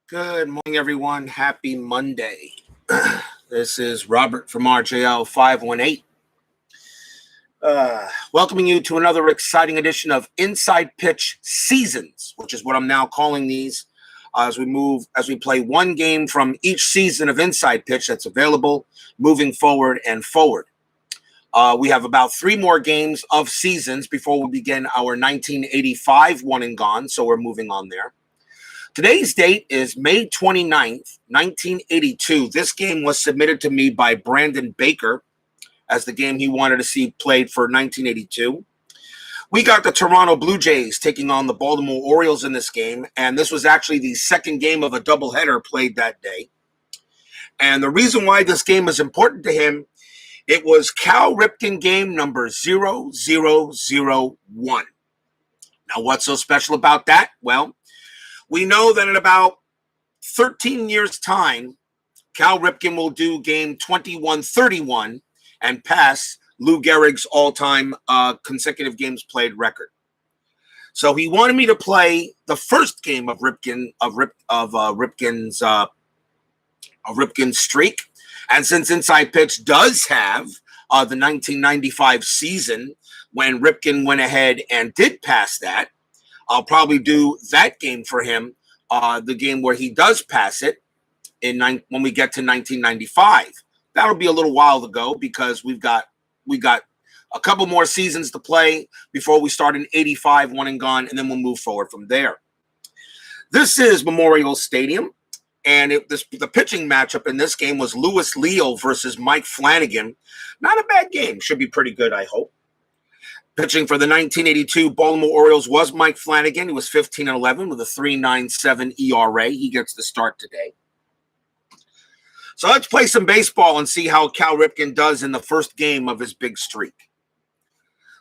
Good morning, everyone. Happy Monday. This is Robert from RJL 518. Welcoming you to another exciting edition of Inside Pitch Seasons, which is what I'm now calling these as we play one game from each season of Inside Pitch that's available moving forward and forward. We have about 3 more games of seasons before we begin our 1985 one and gone, so we're moving on there. Today's date is May 29th, 1982. This game was submitted to me by Brandon Baker as the game he wanted to see played for 1982. We got the Toronto Blue Jays taking on the Baltimore Orioles in this game, and this was actually the second game of a doubleheader played that day. And the reason why this game is important to him, it was Cal Ripken game number 0001. Now, what's so special about that? Well, we know that in about 13 years' time, Cal Ripken will do game 2131 and pass Lou Gehrig's all-time consecutive games played record. So he wanted me to play the first game of Ripken's streak, and since Inside Pitch does have the 1995 season when Ripken went ahead and did pass that, I'll probably do that game for him, the game where he does pass it when we get to 1995. That'll be a little while to go because we got a couple more seasons to play before we start in 85 one and gone, and then we'll move forward from there. This is Memorial Stadium, and the pitching matchup in this game was Leal versus Mike Flanagan. Not a bad game. Should be pretty good, I hope. Pitching for the 1982 Baltimore Orioles was Mike Flanagan. He was 15-11 with a 3.97 ERA. He gets the start today. So let's play some baseball and see how Cal Ripken does in the first game of his big streak.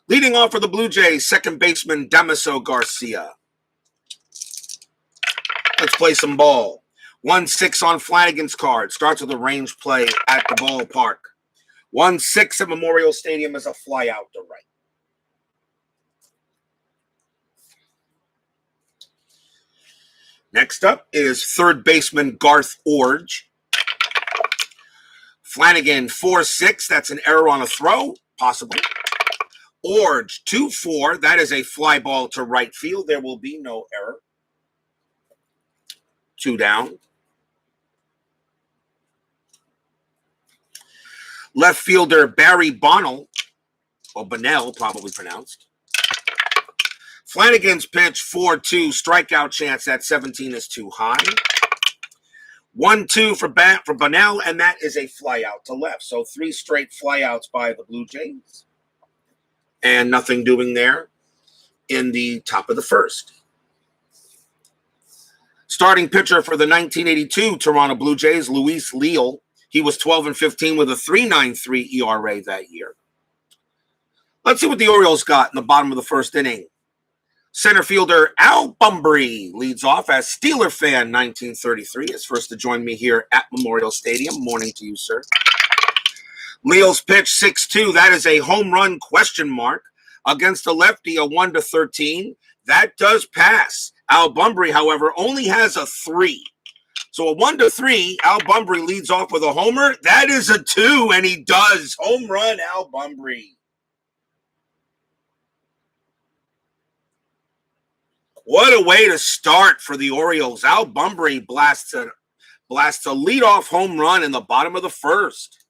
Leading off for the Blue Jays, second baseman Damaso Garcia. Let's play some ball. 1-6 on Flanagan's card. Starts with a range play at the ballpark. 1-6 at Memorial Stadium is a fly out to right. Next up is third baseman Garth Orge. Flanagan 4-6. That's an error on a throw, possible. Orge 2-4. That is a fly ball to right field. There will be no error. 2 down. Left fielder Barry Bonnell, or Bonnell, probably pronounced. Flanagan's pitch, 4-2, strikeout chance at 17 is too high. 1-2 for Bonnell, and that is a fly out to left. So 3 straight flyouts by the Blue Jays. And nothing doing there in the top of the first. Starting pitcher for the 1982 Toronto Blue Jays, Leal. He was 12-15 with a 3.93 ERA that year. Let's see what the Orioles got in the bottom of the first inning. Center fielder Al Bumbry leads off as Steeler fan 1933 is first to join me here at Memorial Stadium. Morning to you, sir. Leal's pitch 6-2. That is a home run question mark against the lefty, a 1-13. That does pass. Al Bumbry, however, only has a 3. So a 1-3, Al Bumbry leads off with a homer. That is a 2, and he does. Home run, Al Bumbry. What a way to start for the Orioles. Al Bumbry blasts a leadoff home run in the bottom of the first.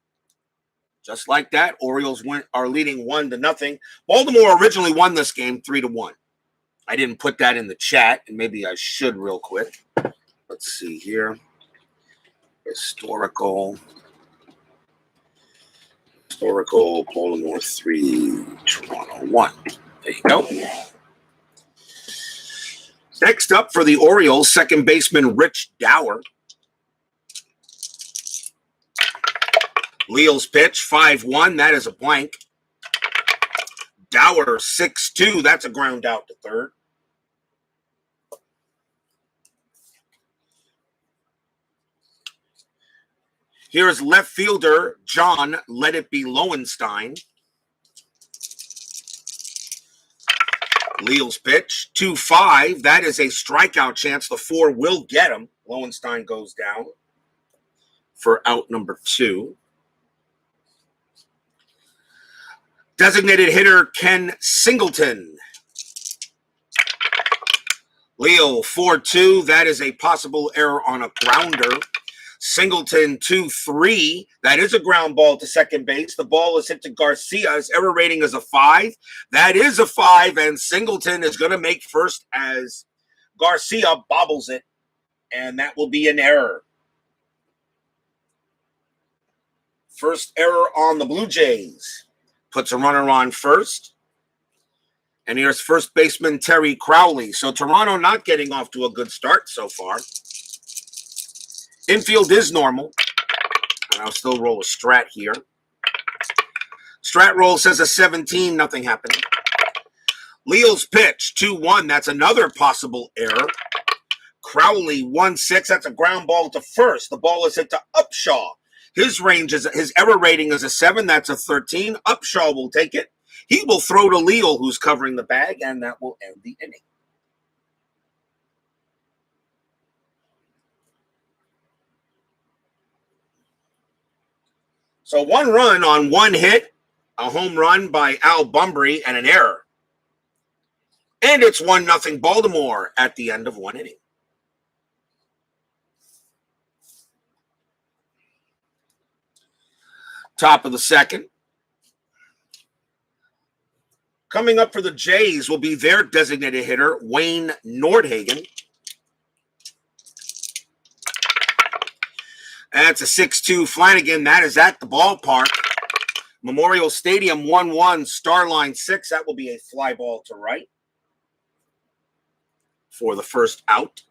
Just like that, Orioles are leading 1-0. Baltimore originally won this game 3-1. I didn't put that in the chat, and maybe I should real quick. Let's see here. Historical Baltimore 3, Toronto 1. There you go. Next up for the Orioles, second baseman Rich Dower. Leal's pitch, 5-1. That is a blank. Dower, 6-2. That's a ground out to third. Here's left fielder John Let It Be Lowenstein. Leal's pitch, 2-5. That is a strikeout chance. The 4 will get him. Lowenstein goes down for out number 2. Designated hitter Ken Singleton. Leal 4-2. That is a possible error on a grounder. Singleton 2-3. That is a ground ball to second base. The ball is hit to Garcia. His error rating is a 5. That is a 5, and Singleton is going to make first as Garcia bobbles it, and that will be an error. First error on the Blue Jays. Puts a runner on first. And here's first baseman Terry Crowley. So Toronto not getting off to a good start so far. Infield is normal. And I'll still roll a strat here. Strat roll says a 17. Nothing happened. Leal's pitch, 2-1. That's another possible error. Crowley, 1-6. That's a ground ball to first. The ball is hit to Upshaw. His error rating is a 7. That's a 13. Upshaw will take it. He will throw to Leal, who's covering the bag, and that will end the inning. So 1 run on 1 hit, a home run by Al Bumbry, and an error. And it's 1-0 Baltimore at the end of 1 inning. Top of the second. Coming up for the Jays will be their designated hitter, Wayne Nordhagen. That's a 6-2 Flanagan. That is at the ballpark. Memorial Stadium 1-1, Starline 6. That will be a fly ball to right for the first out.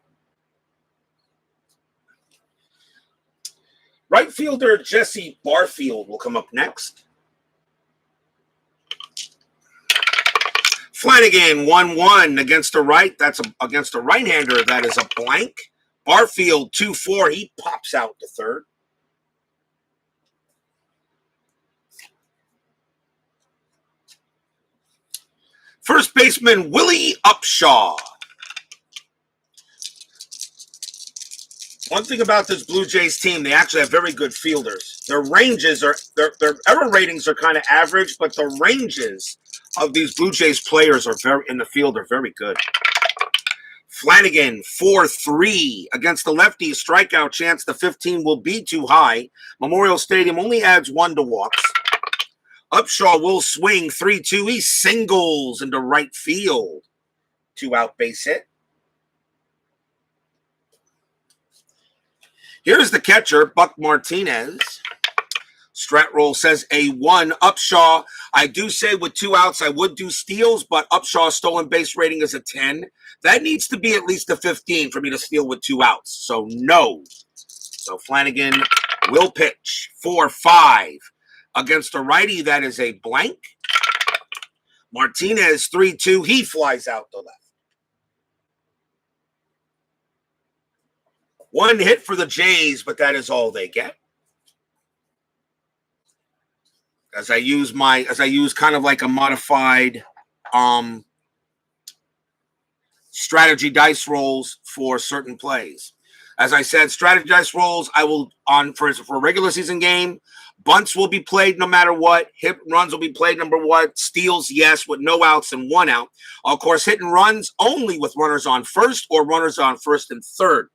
Right fielder Jesse Barfield will come up next. Flanagan 1-1 against the right. That's against a right-hander. That is a blank. Barfield 2-4. He pops out to third. First baseman Willie Upshaw. One thing about this Blue Jays team, they actually have very good fielders. Their ranges are, their error ratings are kind of average, but the ranges of these Blue Jays players are in the field are very good. Flanagan, 4-3 against the lefty. Strikeout chance to 15 will be too high. Memorial Stadium only adds 1 to walks. Upshaw will swing 3-2. He singles into right field. 2-out base hit. Here's the catcher, Buck Martinez. Strat roll says a 1. Upshaw, I do say with 2 outs, I would do steals, but Upshaw's stolen base rating is a 10. That needs to be at least a 15 for me to steal with 2 outs. So no. So Flanagan will pitch 4-5 against a righty. That is a blank. Martinez 3-2. He flies out the left. 1 hit for the Jays, but that is all they get. As I use kind of like a modified strategy dice rolls for certain plays. As I said, strategy dice rolls, I will for a regular season game, bunts will be played no matter what, hit runs will be played no matter what, steals, yes, with no outs and 1 out. Of course, hit and runs only with runners on first or runners on first and third.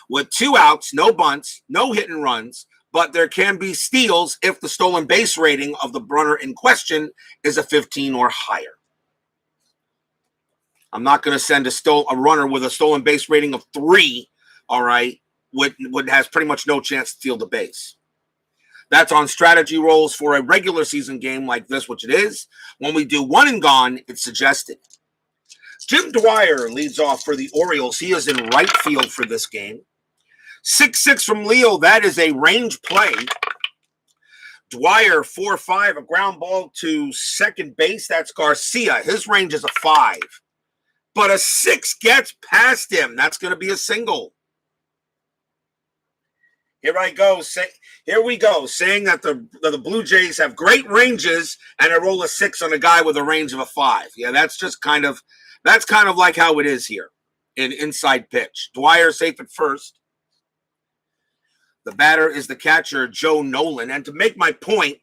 With 2 outs, no bunts, no hit and runs, but there can be steals if the stolen base rating of the runner in question is a 15 or higher. I'm not going to send a runner with a stolen base rating of 3, all right, would has pretty much no chance to steal the base. That's on strategy rolls for a regular season game like this, which it is. When we do 1 and gone, it's suggested. Jim Dwyer leads off for the Orioles. He is in right field for this game. 6-6 from Leal. That is a range play. Dwyer, 4-5, a ground ball to second base. That's Garcia. His range is a 5. But a 6 gets past him. That's going to be a single. Here we go, saying that the Blue Jays have great ranges, and I roll a 6 on a guy with a range of a 5. Yeah, that's kind of like how it is here. in inside pitch. Dwyer safe at first. The batter is the catcher, Joe Nolan. And to make my point,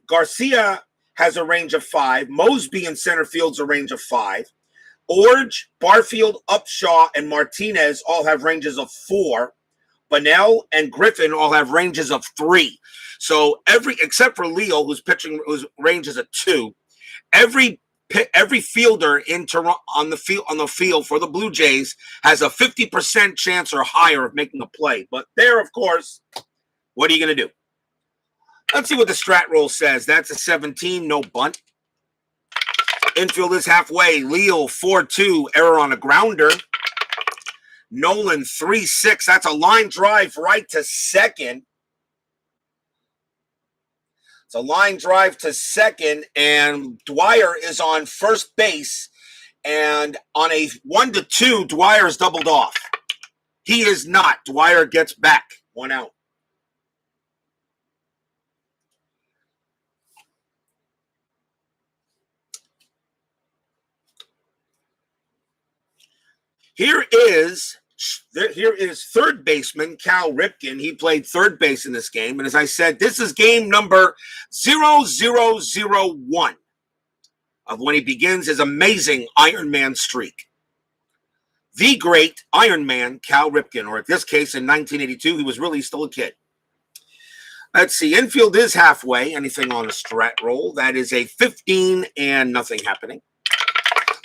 Garcia has a range of 5. Mosby in center field's a range of 5. Orge, Barfield, Upshaw, and Martinez all have ranges of 4. Bunnell and Griffin all have ranges of 3. So except for Leal, whose range is a 2, every fielder in Toronto on the field for the Blue Jays has a 50% chance or higher of making a play. But there, of course, what are you going to do? Let's see what the strat roll says. That's a 17, no bunt. Infield is halfway. Leal 4-2, error on a grounder. Nolan 3-6. That's a line drive right to second. It's a line drive to second, and Dwyer is on first base. And on a 1-2, Dwyer is doubled off. He is not. Dwyer gets back. 1 out. Here is third baseman Cal Ripken. He played third base in this game. And as I said, this is game number 0001 of when he begins his amazing Iron Man streak. The great Iron Man Cal Ripken, or in this case in 1982, he was really still a kid. Let's see. Infield is halfway. Anything on a strat roll? That is a 15 and nothing happening.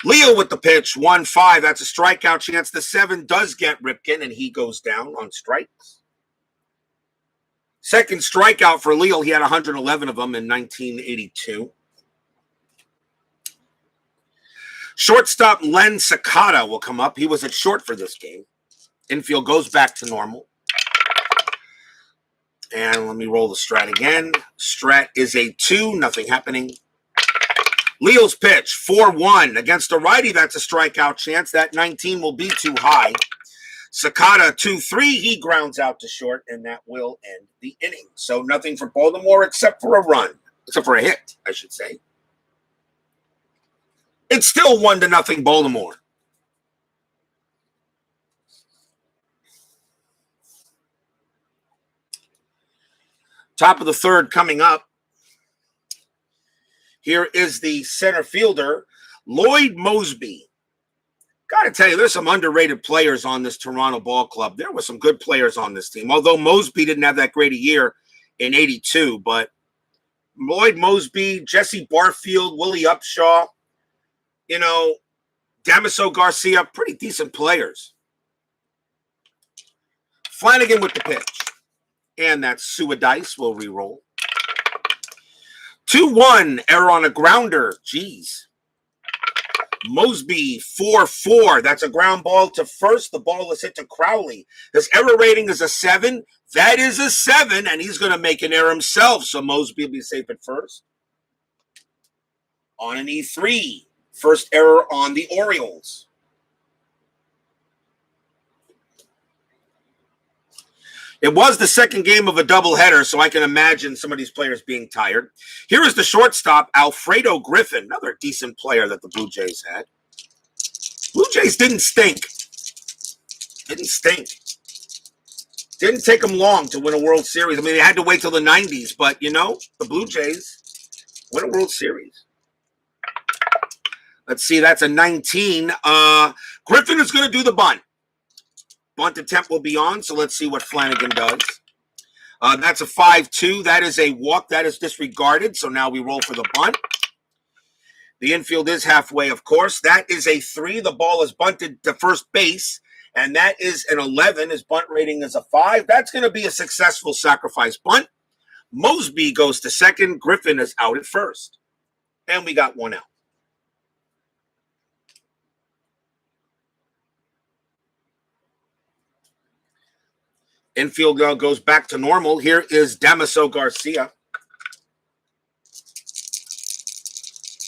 Leal with the pitch, 1-5. That's a strikeout chance. The 7 does get Ripken, and he goes down on strikes. Second strikeout for Leal. He had 111 of them in 1982. Shortstop Len Sakata will come up. He was at short for this game. Infield goes back to normal. And let me roll the strat again. Strat is a 2, nothing happening. Leal's pitch, 4-1. Against a righty, that's a strikeout chance. That 19 will be too high. Sakata, 2-3. He grounds out to short, and that will end the inning. So nothing for Baltimore except for a run. Except for a hit, I should say. It's still 1-0 Baltimore. Top of the third coming up. Here is the center fielder, Lloyd Mosby. Got to tell you, there's some underrated players on this Toronto ball club. There were some good players on this team, although Mosby didn't have that great a year in 82. But Lloyd Mosby, Jesse Barfield, Willie Upshaw, Damaso Garcia, pretty decent players. Flanagan with the pitch. And that's Suadice will re-roll. 2-1, error on a grounder. Jeez. Mosby, 4-4. That's a ground ball to first. The ball is hit to Crowley. His error rating is a 7. That is a 7, and he's going to make an error himself, so Mosby will be safe at first. On an E3, first error on the Orioles. It was the second game of a doubleheader, so I can imagine some of these players being tired. Here is the shortstop, Alfredo Griffin, another decent player that the Blue Jays had. Blue Jays didn't stink. Didn't take them long to win a World Series. I mean, they had to wait till the 90s, but, the Blue Jays win a World Series. Let's see, that's a 19. Griffin is going to do the bunt. Bunt attempt will be on, so let's see what Flanagan does. That's a 5-2. That is a walk. That is disregarded, so now we roll for the bunt. The infield is halfway, of course. That is a 3. The ball is bunted to first base, and that is an 11. His bunt rating is a 5. That's going to be a successful sacrifice bunt. Mosby goes to second. Griffin is out at first. And we got 1 out. Infield goes back to normal. Here is Damaso Garcia.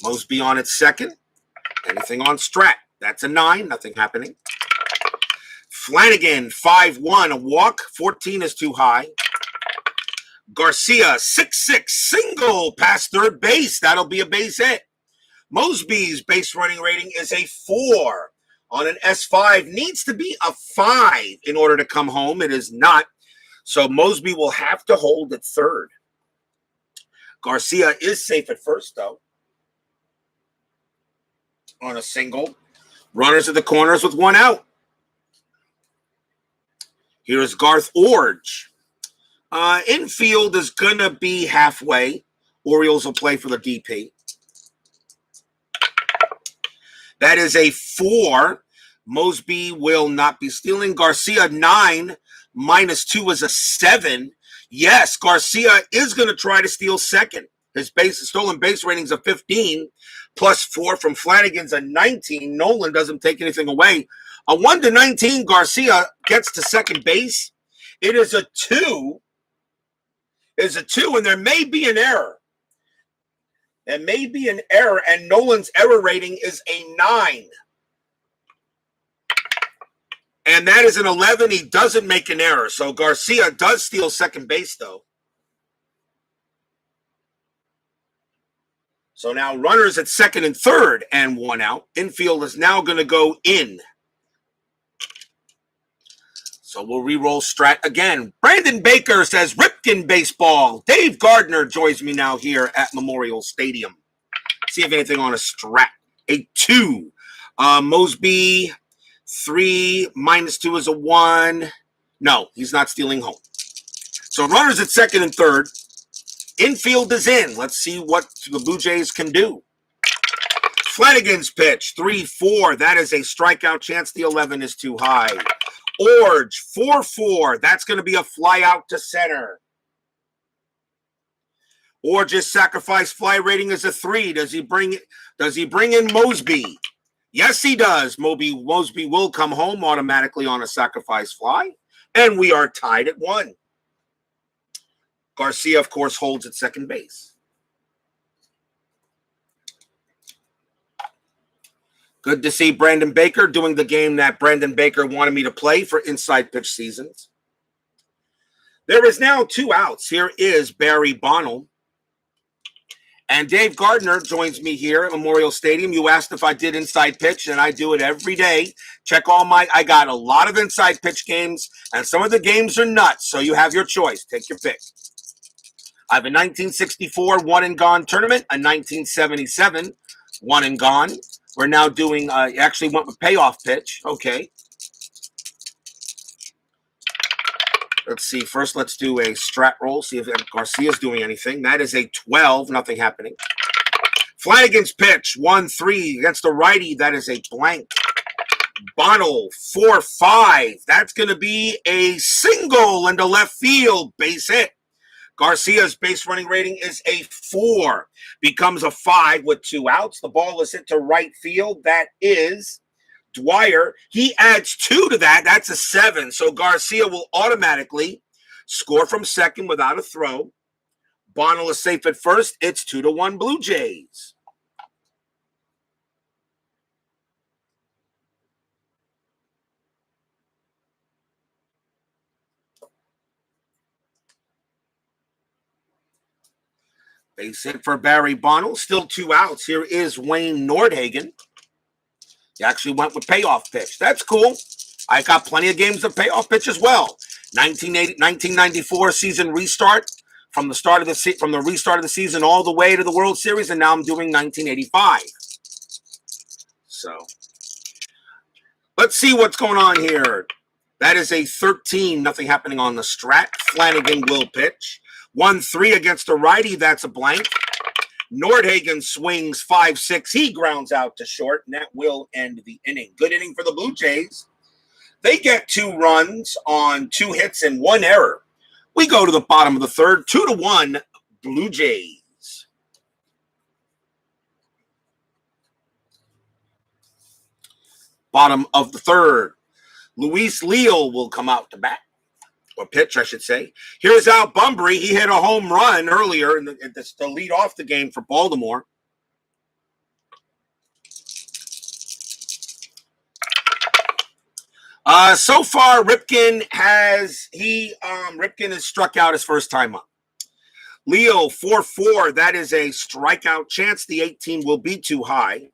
Mosby on at second. Anything on strat? That's a 9. Nothing happening. Flanagan, 5-1. A walk. 14 is too high. Garcia, 6-6. Single past third base. That'll be a base hit. Mosby's base running rating is a 4. on an S5. Needs to be a 5 in order to come home. It is not. So Mosby will have to hold at third. Garcia is safe at first, though, on a single. Runners at the corners with one out. Here's Garth Orge. Infield is going to be halfway. Orioles will play for the DP. That is a 4. Mosby will not be stealing. Garcia, 9. -2 is a 7. Yes, Garcia is going to try to steal second. His stolen base rating's a 15. +4 from Flanagan's a 19. Nolan doesn't take anything away. A 1-19, Garcia gets to second base. It is a 2. It's a 2, and there may be an error. There may be an error, and Nolan's error rating is a 9. And that is an 11. He doesn't make an error. So Garcia does steal second base, though. So now runners at second and third and one out. Infield is now going to go in. So we'll re-roll strat again. Brandon Baker says, Ripken baseball. Dave Gardner joins me now here at Memorial Stadium. See if anything on a strat. A 2. Mosby, 3. -2 is a 1. No, he's not stealing home. So runners at second and third. Infield is in. Let's see what the Blue Jays can do. Flanagan's pitch, 3-4. That is a strikeout chance. The 11 is too high. Orge, 4-4. That's going to be a fly out to center. Orge's sacrifice fly rating is a 3. Does he bring in Mosby? Yes, he does. Mosby will come home automatically on a sacrifice fly. And we are tied at 1. Garcia, of course, holds at second base. Good to see Brandon Baker doing the game that Brandon Baker wanted me to play for inside pitch seasons. There is now 2 outs. Here is Barry Bonell. And Dave Gardner joins me here at Memorial Stadium. You asked if I did inside pitch, and I do it every day. I got a lot of inside pitch games, and some of the games are nuts, so you have your choice. Take your pick. I have a 1964 one and gone tournament, a 1977 one and gone. We're now doing, actually went with payoff pitch. Okay. Let's see. First, let's do a strat roll. See if Garcia's doing anything. That is a 12. Nothing happening. Flanagan's pitch, 1-3 against the righty. That is a blank. Bonell, 4-5. That's going to be a single into left field. Base hit. Garcia's base running rating is a 4. Becomes a 5 with 2 outs. The ball is hit to right field. That is Dwyer. He adds 2 to that. That's a 7. So Garcia will automatically score from second without a throw. Bonell is safe at first. It's 2-1 Blue Jays. Base hit for Barry Bonell. Still 2 outs. Here is Wayne Nordhagen. He actually went with payoff pitch. That's cool. I got plenty of games of payoff pitch as well. 1994 season restart from the restart of the season all the way to the World Series, and now I'm doing 1985. So let's see what's going on here. That is a 13. Nothing happening on the strat. Flanagan will pitch. 1-3 against a righty. That's a blank. Nordhagen swings 5-6. He grounds out to short, and that will end the inning. Good inning for the Blue Jays. They get 2 runs on 2 hits and 1 error. We go to the bottom of the third. 2-1 Blue Jays. Bottom of the third. Luis Leal will come out to bat. Or pitch, I should say. Here's Al Bunbury. He hit a home run earlier to lead off the game for Baltimore. So far, Ripken has struck out his first time up. Leal, 4-4. That is a strikeout chance. The 18 will be too high.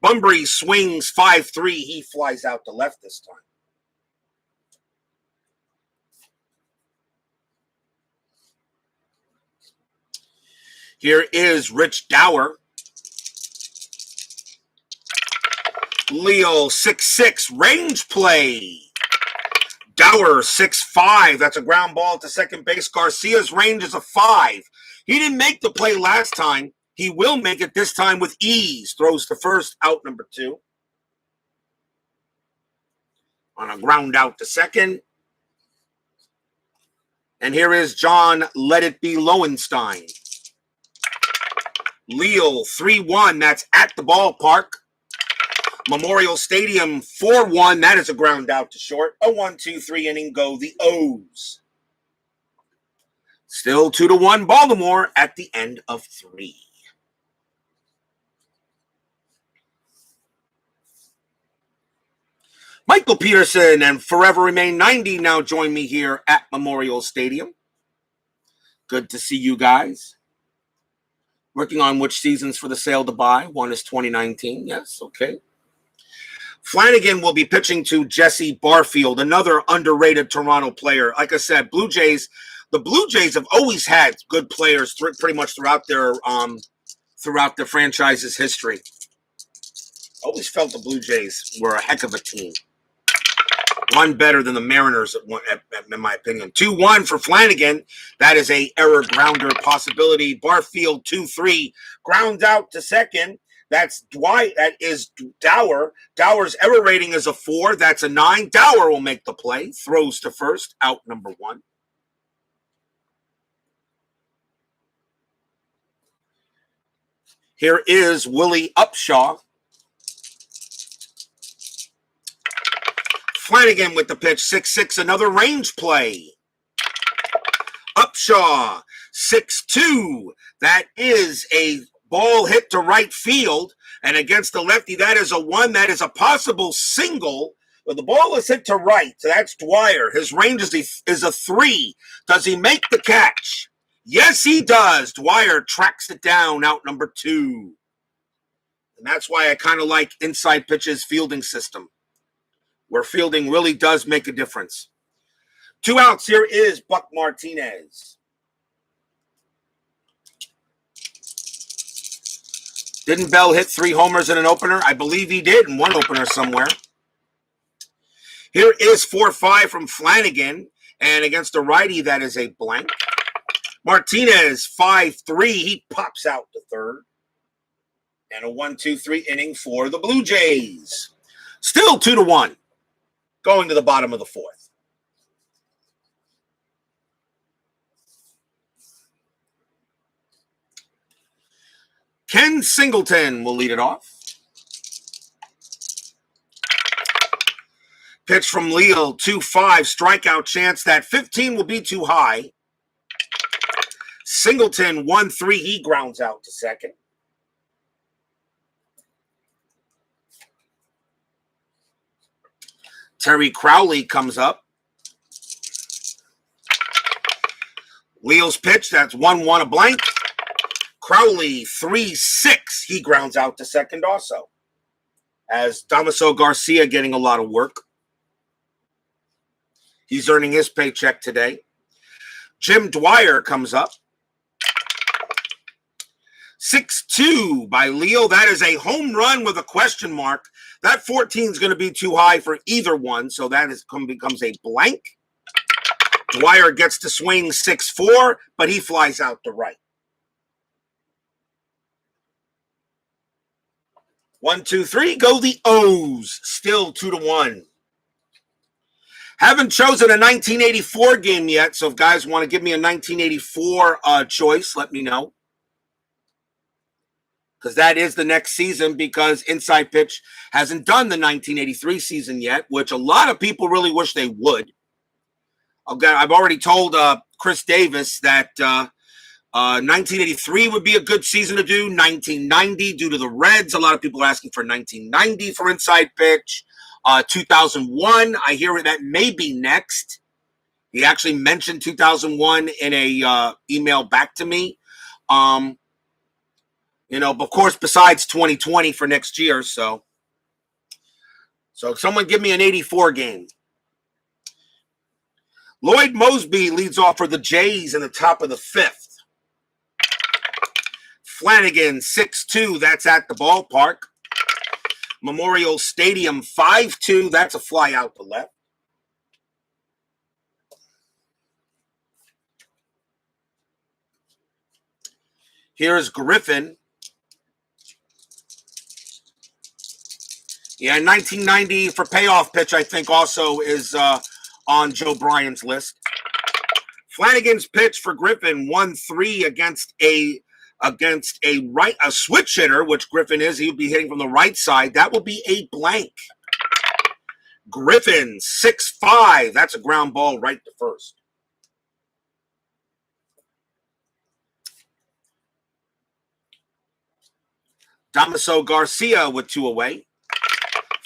Bunbury swings 5-3. He flies out to left this time. Here is Rich Dower. Leal 6-6, range play. Dower 6-5. That's a ground ball to second base. Garcia's range is a 5. He didn't make the play last time. He will make it this time with ease. Throws to first, out number 2. On a ground out to second. And here is John Let It Be Lowenstein. Leal 3-1. That's at the ballpark. Memorial Stadium 4-1. That is a ground out to short. A 1-2-3 inning go the O's. Still 2-1 Baltimore at the end of 3. Michael Peterson and Forever Remain 90 now join me here at Memorial Stadium. Good to see you guys. Working on which seasons for the sale to buy. One is 2019. Yes, okay. Flanagan will be pitching to Jesse Barfield, another underrated Toronto player. Like I said, the Blue Jays have always had good players pretty much throughout their franchise's history. Always felt the Blue Jays were a heck of a team. One better than the Mariners, in my opinion. 2-1 for Flanagan. That is a error grounder possibility. Barfield 2-3. Ground out to second. That's Dwight. That is Dower. Dower's error rating is a 4. That's a 9. Dower will make the play. Throws to first. Out number 1. Here is Willie Upshaw. Flanagan with the pitch. 6-6. Another range play. Upshaw. 6-2. That is a ball hit to right field, and against the lefty, that is a 1. That is a possible single, but the ball is hit to right. So that's Dwyer. His range is a 3. Does he make the catch? Yes, he does. Dwyer tracks it down, out number 2. And that's why I kind of like Inside Pitch's fielding system, where fielding really does make a difference. 2 outs. Here is Buck Martinez. Didn't Bell hit 3 homers in an opener? I believe he did in one opener somewhere. Here is 4-5 from Flanagan. And against a righty, that is a blank. Martinez, 5-3. He pops out to third. And a 1-2-3 inning for the Blue Jays. Still 2-1. Going to the bottom of the 4th. Ken Singleton will lead it off. Pitch from Leal, 2-5, strikeout chance. That 15 will be too high. Singleton, 1-3, he grounds out to second. Terry Crowley comes up. Leal's pitch, that's 1-1, a blank. Crowley, 3-6. He grounds out to second also. As Damaso Garcia getting a lot of work. He's earning his paycheck today. Jim Dwyer comes up. 6-2 by Leal. That is a home run with a question mark. That 14 is going to be too high for either one, so that becomes a blank. Dwyer gets to swing 6-4, but he flies out to right. 1-2-3, go the O's. Still 2-1. Haven't chosen a 1984 game yet, so if guys want to give me a 1984 choice, let me know. Because that is the next season, because Inside Pitch hasn't done the 1983 season yet, which a lot of people really wish they would. I've already told Chris Davis that 1983 would be a good season to do. 1990 due to the Reds. A lot of people are asking for 1990 for Inside Pitch. 2001, I hear that may be next. He actually mentioned 2001 in a email back to me. Of course, besides 2020 for next year. So someone give me an 84 game. Lloyd Mosby leads off for the Jays in the top of the 5th. Flanagan, 6-2. That's at the ballpark. Memorial Stadium, 5-2. That's a fly out to left. Here's Griffin. Yeah, 1990 for Payoff Pitch, I think, also is on Joe Bryan's list. Flanagan's pitch for Griffin, 1-3 against a switch hitter, which Griffin is. He'll be hitting from the right side. That will be a blank. Griffin, 6-5. That's a ground ball right to first. Damaso Garcia with 2 away.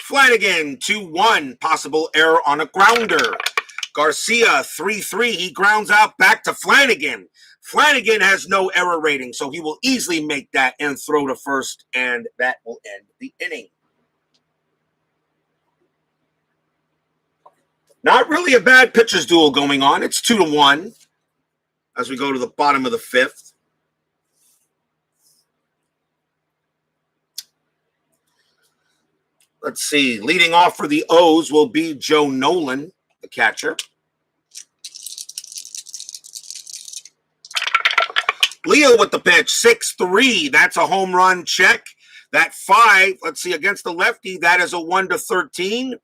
Flanagan, 2-1. Possible error on a grounder. Garcia, 3-3. He grounds out back to Flanagan. Flanagan has no error rating, so he will easily make that and throw to first, and that will end the inning. Not really a bad pitcher's duel going on. It's 2-1 as we go to the bottom of the 5th. Let's see. Leading off for the O's will be Joe Nolan, the catcher. Leal with the pitch, 6-3. That's a home run check. That 5, let's see, against the lefty, that is a 1-13.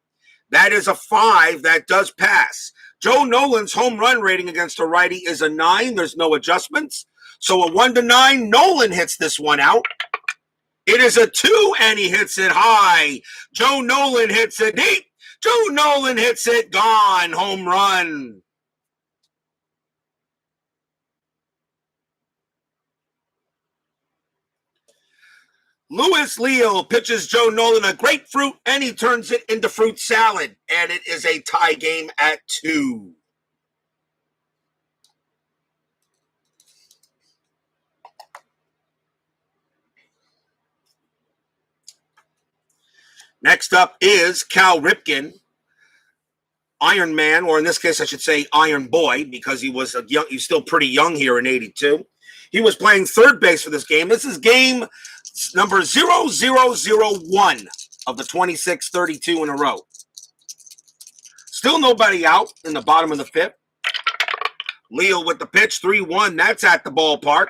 That is a 5. That does pass. Joe Nolan's home run rating against a righty is a 9. There's no adjustments. So a 1-9. Nolan hits this one out. It is a 2, and he hits it high. Joe Nolan hits it deep. Joe Nolan hits it gone. Home run. Louis Leal pitches Joe Nolan a grapefruit, and he turns it into fruit salad. And it is a tie game at 2. Next up is Cal Ripken, Iron Man, or in this case I should say Iron Boy, because he's still pretty young here in 82. He was playing third base for this game. This is game number 0001 of the 26-32 in a row. Still nobody out in the bottom of the 5th. Leal with the pitch, 3-1. That's at the ballpark.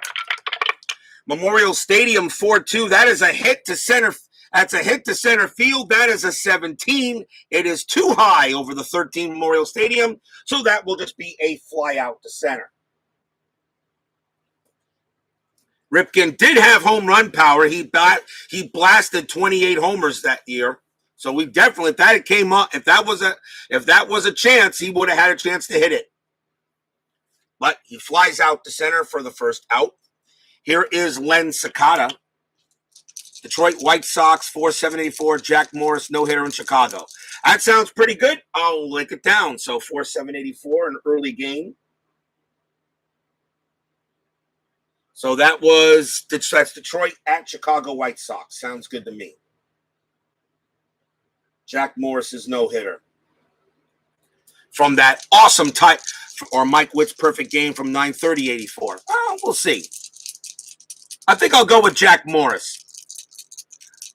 Memorial Stadium, 4-2. That is a hit to center. That's a hit to center field. That is a 17. It is too high over the 13 Memorial Stadium, so that will just be a fly out to center. Ripken did have home run power. He blasted 28 homers that year. So we definitely, if that came up, if that was a chance, he would have had a chance to hit it. But he flies out to center for the first out. Here is Len Sakata. Detroit White Sox, 4.784. Jack Morris, no-hitter in Chicago. That sounds pretty good. I'll link it down. So 4.784, an early game. So that's Detroit at Chicago White Sox. Sounds good to me. Jack Morris's no-hitter. From that awesome type, or Mike Witt's perfect game from 9/30/84. We'll see. I think I'll go with Jack Morris.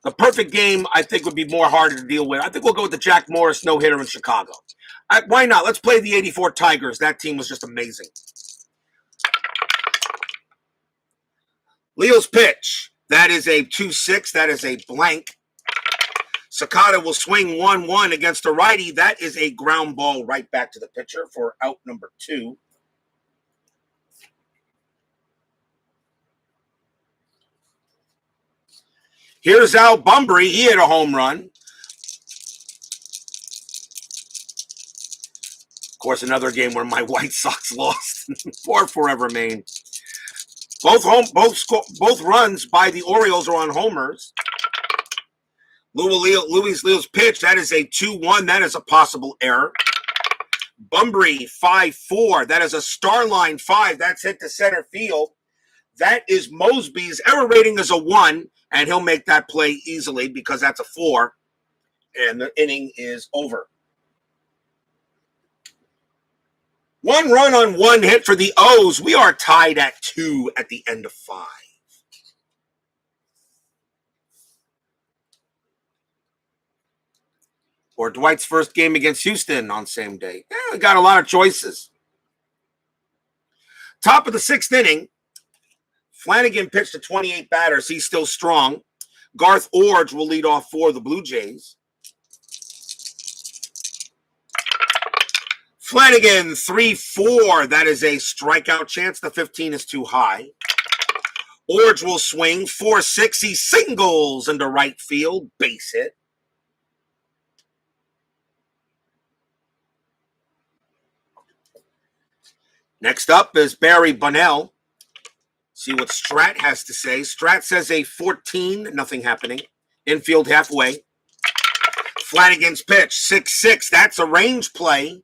The perfect game, I think, would be more harder to deal with. I think we'll go with the Jack Morris no-hitter in Chicago. Why not? Let's play the 84 Tigers. That team was just amazing. Leal's pitch. That is a 2-6. That is a blank. Sakata will swing 1-1 against a righty. That is a ground ball right back to the pitcher for out number 2. Here's Al Bunbury. He hit a home run. Of course, another game where my White Sox lost for forever Maine. Both runs by the Orioles are on homers. Louis Leal's pitch. That is a 2-1. That is a possible error. Bunbury, 5-4. That is a star line 5. That's hit to center field. That is Mosby's error rating is a 1, and he'll make that play easily because that's a 4, and the inning is over. 1 run on 1 hit for the O's. We are tied at 2 at the end of 5. Or Dwight's first game against Houston on same day. Yeah, we got a lot of choices. Top of the 6th inning, Flanagan pitched to 28 batters. He's still strong. Garth Orge will lead off for the Blue Jays. Flanagan, 3-4. That is a strikeout chance. The 15 is too high. Orge will swing. 4-6. He singles into right field. Base hit. Next up is Barry Bunnell. See what Strat has to say. Strat says a 14, nothing happening. Infield halfway. Flanagan's pitch, 6-6. That's a range play.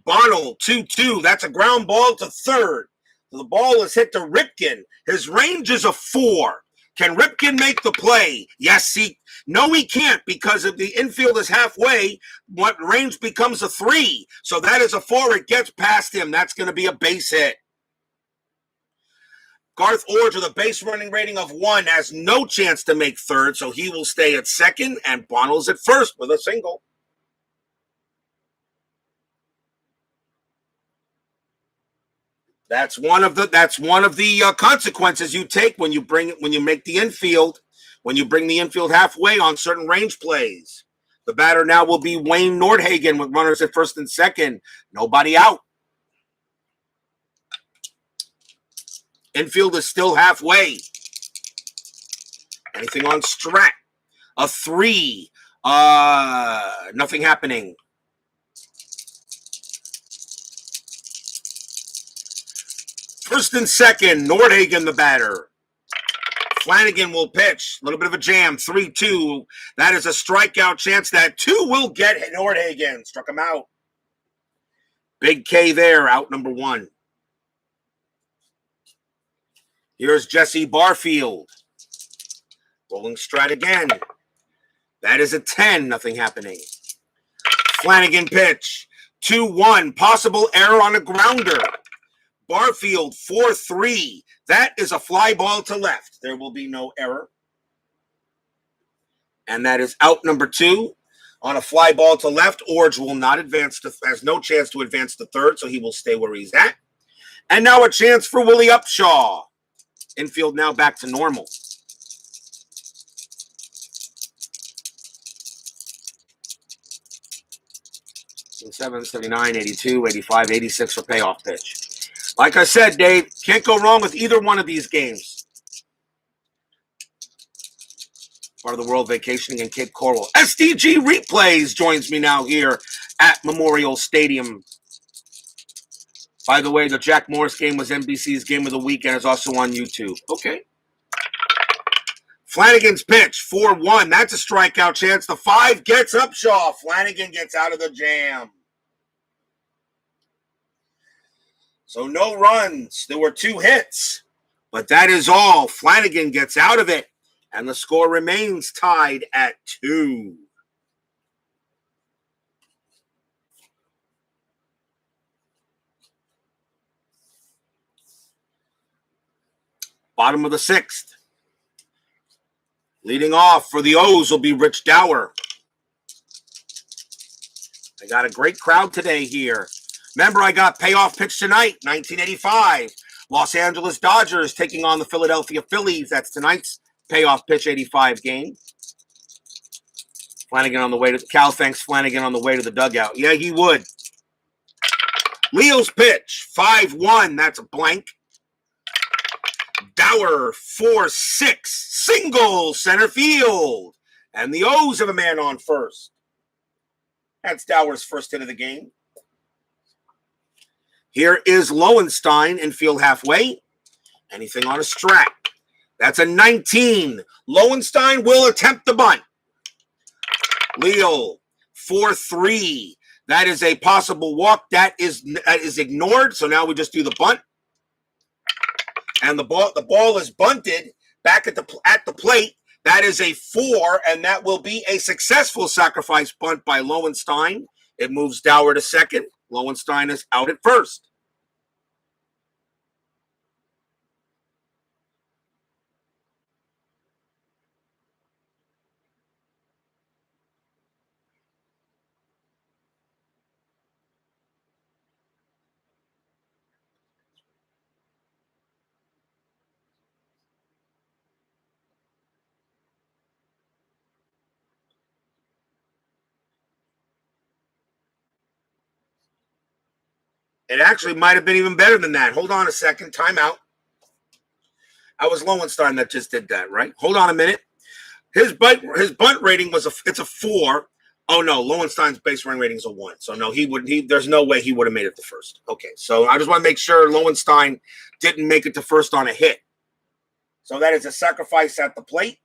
Bonnell, 2-2. That's a ground ball to third. The ball is hit to Ripken. His range is a 4. Can Ripken make the play? Yes, no, he can't, because if the infield is halfway, what range becomes a 3. So that is a 4. It gets past him. That's going to be a base hit. Garth Orge with a base running rating of 1 has no chance to make third, so he will stay at second, and Bonnell's at first with a single. That's one of the consequences you take when you make the infield, when you bring the infield halfway on certain range plays. The batter now will be Wayne Nordhagen with runners at first and second. Nobody out. Infield is still halfway. Anything on Strat? A 3. Nothing happening. First and second, Nordhagen the batter. Flanagan will pitch. A little bit of a jam. 3-2. That is a strikeout chance. That 2 will get Nordhagen. Struck him out. Big K there, out number 1. Here's Jesse Barfield. Rolling Strat again. That is a 10. Nothing happening. Flanagan pitch. 2-1. Possible error on a grounder. Barfield, 4-3. That is a fly ball to left. There will be no error. And that is out number 2. On a fly ball to left, Orge will not advance has no chance to advance to third, so he will stay where he's at. And now a chance for Willie Upshaw. Infield now back to normal. '77, '79, '82, '85, '86 for payoff pitch. Like I said, Dave, can't go wrong with either one of these games. Part of the world vacationing in Cape Coral. SDG Replays joins me now here at Memorial Stadium. By the way, the Jack Morris game was NBC's game of the week and is also on YouTube. Okay. Flanagan's pitch, 4-1. That's a strikeout chance. The 5 gets Upshaw. Flanagan gets out of the jam. So no runs. There were 2 hits. But that is all. Flanagan gets out of it. And the score remains tied at 2. Bottom of the 6th. Leading off for the O's will be Rich Dower. I got a great crowd today here. Remember, I got Payoff Pitch tonight, 1985. Los Angeles Dodgers taking on the Philadelphia Phillies. That's tonight's Payoff Pitch 85 game. Flanagan on the way to Cal thanks Flanagan on the way to the dugout. Yeah, he would. Leal's pitch, 5-1. That's a blank. Dower, 4-6. Single center field. And the O's have a man on first. That's Dower's first hit of the game. Here is Lowenstein, infield halfway. Anything on a Strat? That's a 19. Lowenstein will attempt the bunt. Leal, 4-3. That is a possible walk. That is ignored. So now we just do the bunt. and the ball is bunted back at the plate. That is a 4, and that will be a successful sacrifice bunt by Lowenstein. It moves Dower to second. Lowenstein is out at first. It actually might have been even better than that. Hold on a second. Timeout. I was Lowenstein that just did that, right? Hold on a minute. His bunt rating was it's a 4. Oh no, Lowenstein's base running rating is a 1. So no, there's no way he would have made it to first. Okay, so I just want to make sure Lowenstein didn't make it to first on a hit. So that is a sacrifice at the plate.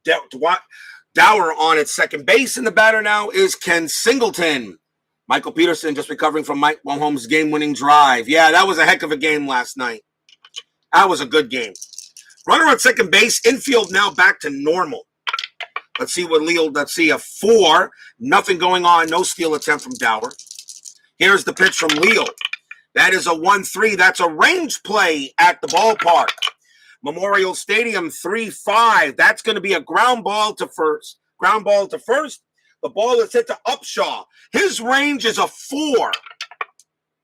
Dower on at second base, and the batter now is Ken Singleton. Michael Peterson just recovering from Mike Mahomes' game-winning drive. Yeah, that was a heck of a game last night. That was a good game. Runner on second base. Infield now back to normal. Let's see what Leal, let's see, a 4. Nothing going on. No steal attempt from Dower. Here's the pitch from Leal. That is a 1-3. That's a range play at the ballpark. Memorial Stadium 3-5. That's going to be a ground ball to first. Ground ball to first. The ball is hit to Upshaw. His range is a 4.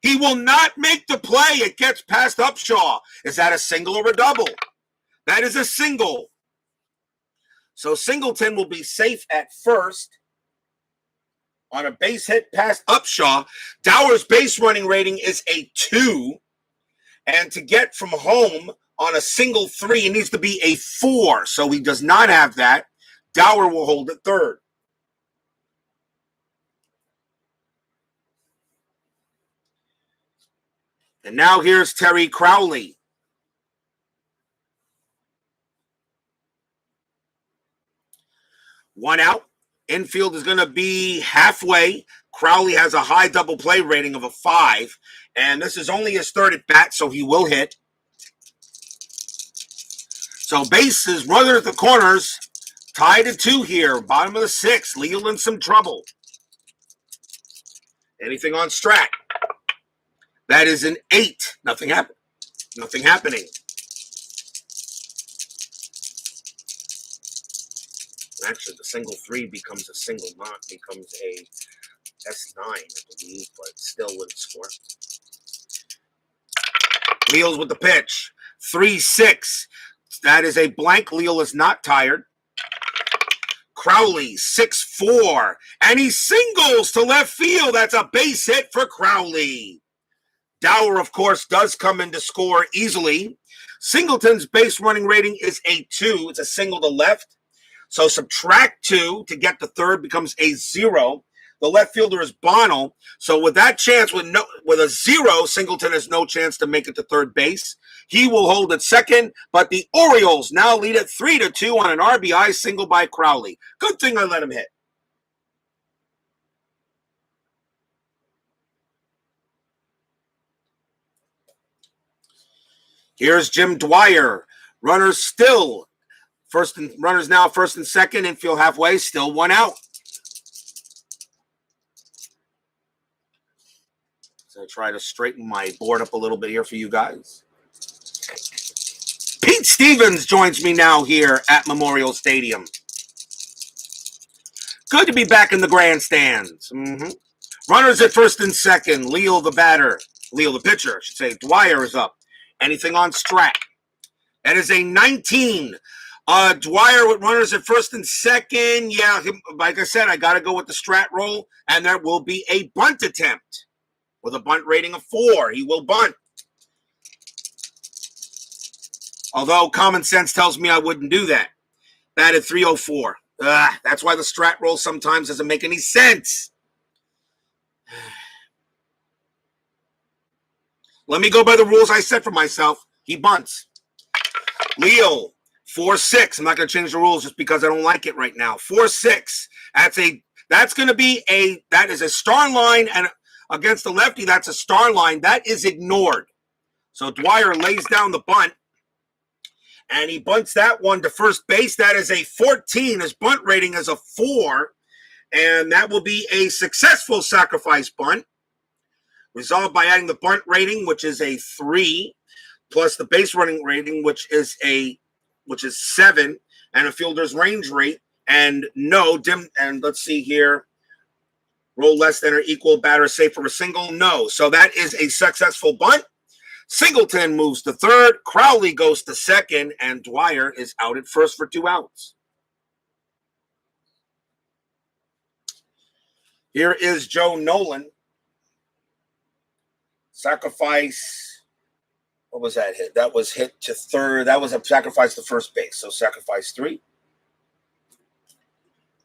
He will not make the play. It gets past Upshaw. Is that a single or a double? That is a single. So Singleton will be safe at first on a base hit past Upshaw. Dower's base running rating is a 2. And to get from home on a single 3, it needs to be a 4. So he does not have that. Dower will hold at third. And now here's Terry Crowley. One out. Infield is going to be halfway. Crowley has a high double play rating of a 5. And this is only his third at bat, so he will hit. So bases, runner at the corners. Tied at 2 here. Bottom of the 6th. Leal in some trouble. Anything on Strat? That is an 8. Nothing happened. Nothing happening. Actually, the single 3 becomes a single not, becomes a S9, I believe, but still wouldn't score. Leal's with the pitch. 3-6. That is a blank. Leal is not tired. Crowley, 6-4. And he singles to left field. That's a base hit for Crowley. Dower, of course, does come in to score easily. Singleton's base running rating is a 2. It's a single to left. So subtract 2 to get to third becomes a 0. The left fielder is Bonnell. So with that chance, with a 0, Singleton has no chance to make it to third base. He will hold at second, but the Orioles now lead at 3-2 on an RBI single by Crowley. Good thing I let him hit. Here's Jim Dwyer. Runners now first and second. Infield halfway. Still 1 out. So I try to straighten my board up a little bit here for you guys. Pete Stevens joins me now here at Memorial Stadium. Good to be back in the grandstands. Runners at first and second. Leal the batter. Leal the pitcher, I should say. Dwyer is up. Anything on Strat? That is a 19. Dwyer with runners at first and second. Yeah, like I said, I got to go with the Strat roll, and there will be a bunt attempt with a bunt rating of 4. He will bunt. Although common sense tells me I wouldn't do that. Batted 304. That's why the Strat roll sometimes doesn't make any sense. Let me go by the rules I set for myself. He bunts. Leal, 4-6. I'm not going to change the rules just because I don't like it right now. 4-6. That's going to be that is a star line, and against the lefty, that's a star line. That is ignored. So Dwyer lays down the bunt, and he bunts that one to first base. That is a 14. His bunt rating is a 4, and that will be a successful sacrifice bunt. Resolved by adding the bunt rating, which is a 3, plus the base running rating, which is 7, and a fielder's range rate, and and let's see here. Roll less than or equal, batter safe for a single. No. So that is a successful bunt. Singleton moves to third. Crowley goes to second. And Dwyer is out at first for 2 outs. Here is Joe Nolan. Sacrifice. What was that hit? That was hit to third. That was a sacrifice to first base. So sacrifice 3.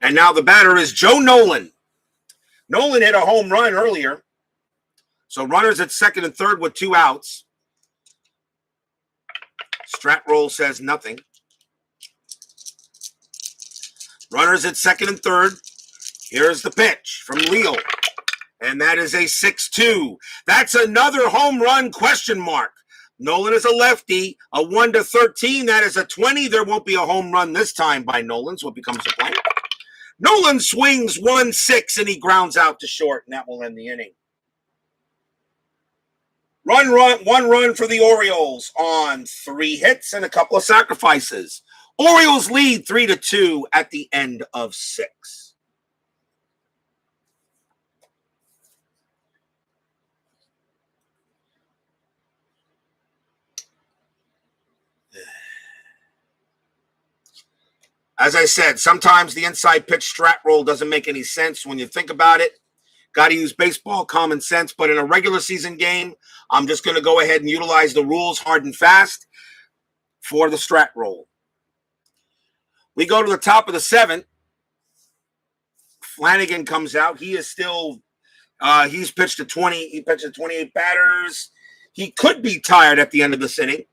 And now the batter is Joe Nolan. Nolan hit a home run earlier. So runners at second and third with 2 outs. Strat roll says nothing. Runners at second and third. Here's the pitch from Leal. And that is a 6-2. That's another home run question mark. Nolan is a lefty. A 1-13. That is a 20. There won't be a home run this time by Nolan, so it becomes a blank. Nolan swings 1-6 and he grounds out to short, and that will end the inning. One run for the Orioles on 3 hits and a couple of sacrifices. Orioles lead 3-2 at the end of 6. As I said, sometimes the inside pitch strat roll doesn't make any sense when you think about it. Got to use baseball common sense, but in a regular season game, I'm just going to go ahead and utilize the rules hard and fast for the strat roll. We go to the top of the 7th. Flanagan comes out. He is still, he's pitched to 20. He pitched to 28 batters. He could be tired at the end of this inning.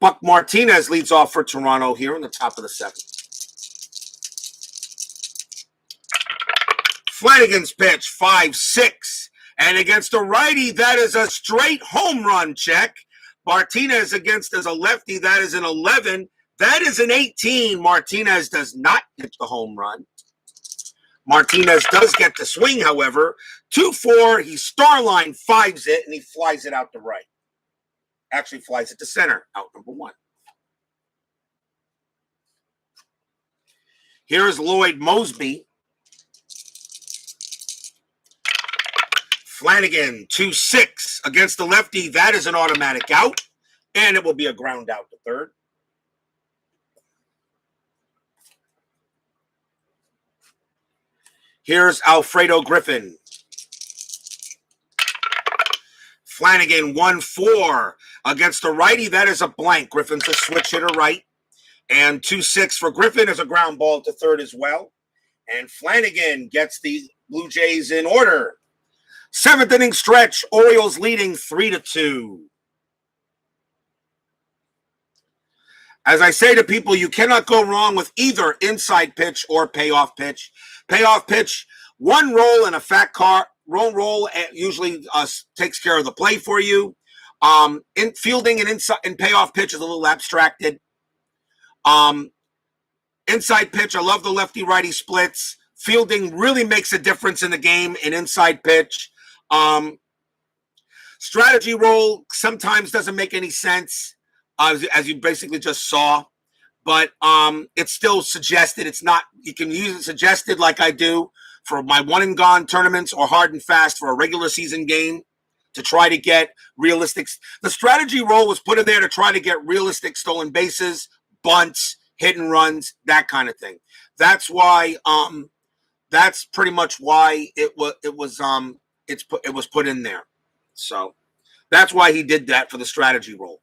Buck Martinez leads off for Toronto here in the top of the 7th. Flanagan's pitch, 5-6. And against a righty, that is a straight home run check. Martinez against as a lefty, that is an 11. That is an 18. Martinez does not hit the home run. Martinez does get the swing, however. 2-4, he starline 5s it, and he flies it out to right. Actually flies it to center, out number 1. Here is Lloyd Mosby. Flanagan, 2-6 against the lefty. That is an automatic out, and it will be a ground out to third. Here's Alfredo Griffin. Flanagan, 1-4 against the righty. That is a blank. Griffin's a switch hitter right. And 2-6 for Griffin is a ground ball to third as well. And Flanagan gets the Blue Jays in order. 7th inning stretch, Orioles leading 3-2. As I say to people, you cannot go wrong with either inside pitch or payoff pitch. Payoff pitch, 1 roll and a fat car. Roll usually takes care of the play for you. In fielding and inside and payoff pitch is a little abstracted. Inside pitch, I love the lefty-righty splits. Fielding really makes a difference in the game in inside pitch. Strategy roll sometimes doesn't make any sense, as you basically just saw. But it's still suggested. It's not. You can use it suggested like I do for my one and gone tournaments or hard and fast for a regular season game to try to get realistic. The strategy roll was put in there to try to get realistic stolen bases, bunts, hit and runs, that kind of thing. That's why. That's pretty much why it was put in there. So that's why he did that for the strategy roll.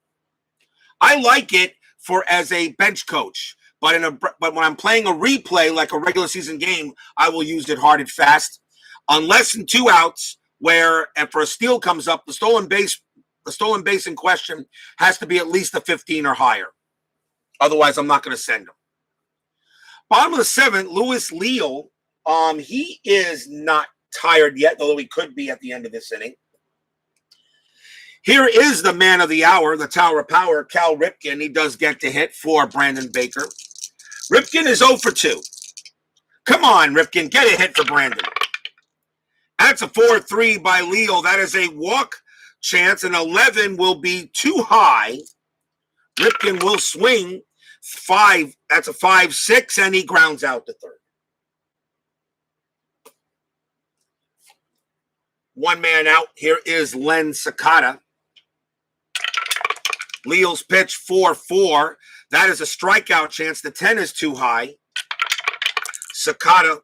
I like it for as a bench coach, but when I'm playing a replay like a regular season game, I will use it hard and fast, unless in 2 outs where if a steal comes up, the stolen base in question has to be at least a 15 or higher. Otherwise, I'm not going to send him. Bottom of the 7th, Louis Leal. He is not tired yet, although he could be at the end of this inning. Here is the man of the hour, the Tower of Power, Cal Ripken. He does get the hit for Brandon Baker. Ripken is 0 for 2. Come on, Ripken, get a hit for Brandon. That's a 4-3 by Leal. That is a walk chance, and 11 will be too high. Ripken will swing 5. That's a 5-6, and he grounds out the third. One man out. Here is Len Sakata. Leal's pitch 4-4. That is a strikeout chance. The 10 is too high. Sakata.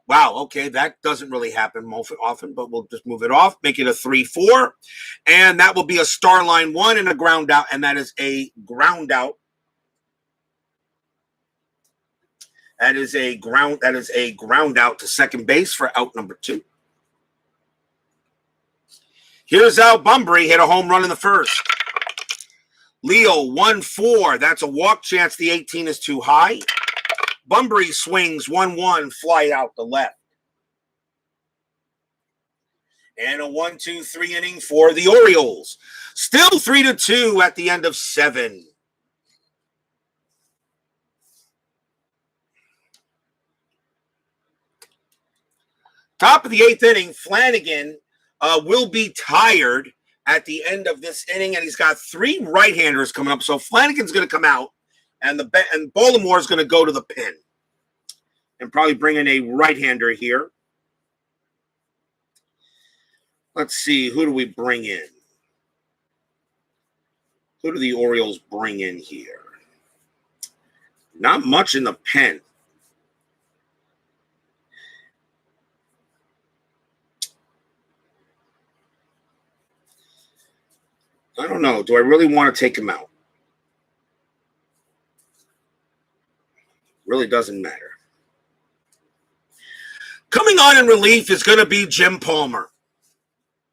Wow, okay, that doesn't really happen often, but we'll just move it off, make it a 3-4, and that will be a star line 1 and a ground out, and that is a ground out. That is a ground out to second base for out number 2. Here's Al Bunbury, hit a home run in the first. Leal 1-4, that's a walk chance. The 18 is too high. Bunbury swings 1-1, fly out the left. And a 1-2-3 inning for the Orioles. Still 3-2 at the end of 7. Top of the 8th inning, Flanagan will be tired at the end of this inning, and he's got 3 right-handers coming up. So Flanagan's going to come out. And Baltimore is going to go to the pin and probably bring in a right-hander here. Let's see, who do we bring in? Who do the Orioles bring in here? Not much in the pen. I don't know. Do I really want to take him out? Really doesn't matter. Coming on in relief is going to be Jim Palmer.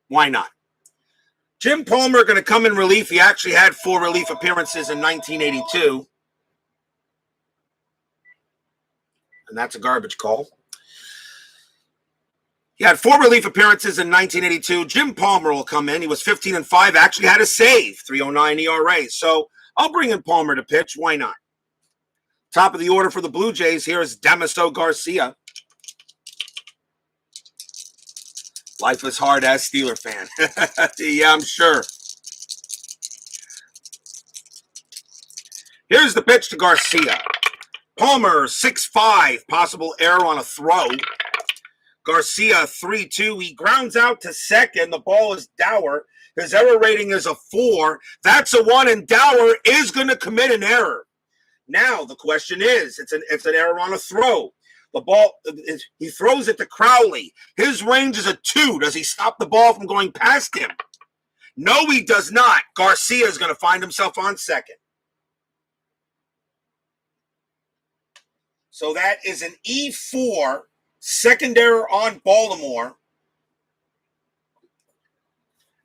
Why not? Jim Palmer going to come in relief. He actually had 4 relief appearances in 1982. And that's a garbage call. He had 4 relief appearances in 1982. Jim Palmer will come in. He was 15-5. Actually had a save, 3.09 ERA. So I'll bring in Palmer to pitch. Why not? Top of the order for the Blue Jays, here is Damaso Garcia. Life is hard as Steeler fan. Yeah, I'm sure. Here's the pitch to Garcia. Palmer, 6-5, possible error on a throw. Garcia, 3-2. He grounds out to second. The ball is dour. His error rating is a 4. That's a 1, and Dower is going to commit an error. Now, the question is, it's an error on a throw. The ball, he throws it to Crowley. His range is a 2. Does he stop the ball from going past him? No, he does not. Garcia is going to find himself on second. So that is an E4, second error on Baltimore.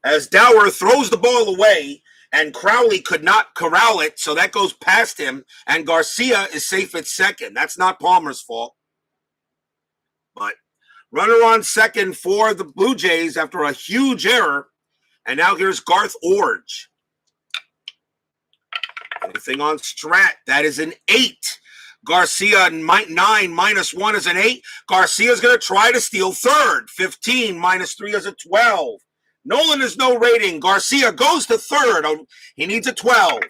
As Dower throws the ball away, and Crowley could not corral it, so that goes past him, and Garcia is safe at second. That's not Palmer's fault. But runner on second for the Blue Jays after a huge error, and now here's Garth Orge. Anything on Strat, that is an 8. Garcia, 9 minus 1 is an 8. Garcia's going to try to steal third. 15 minus 3 is a 12. Nolan is no rating. Garcia goes to third. He needs a 12.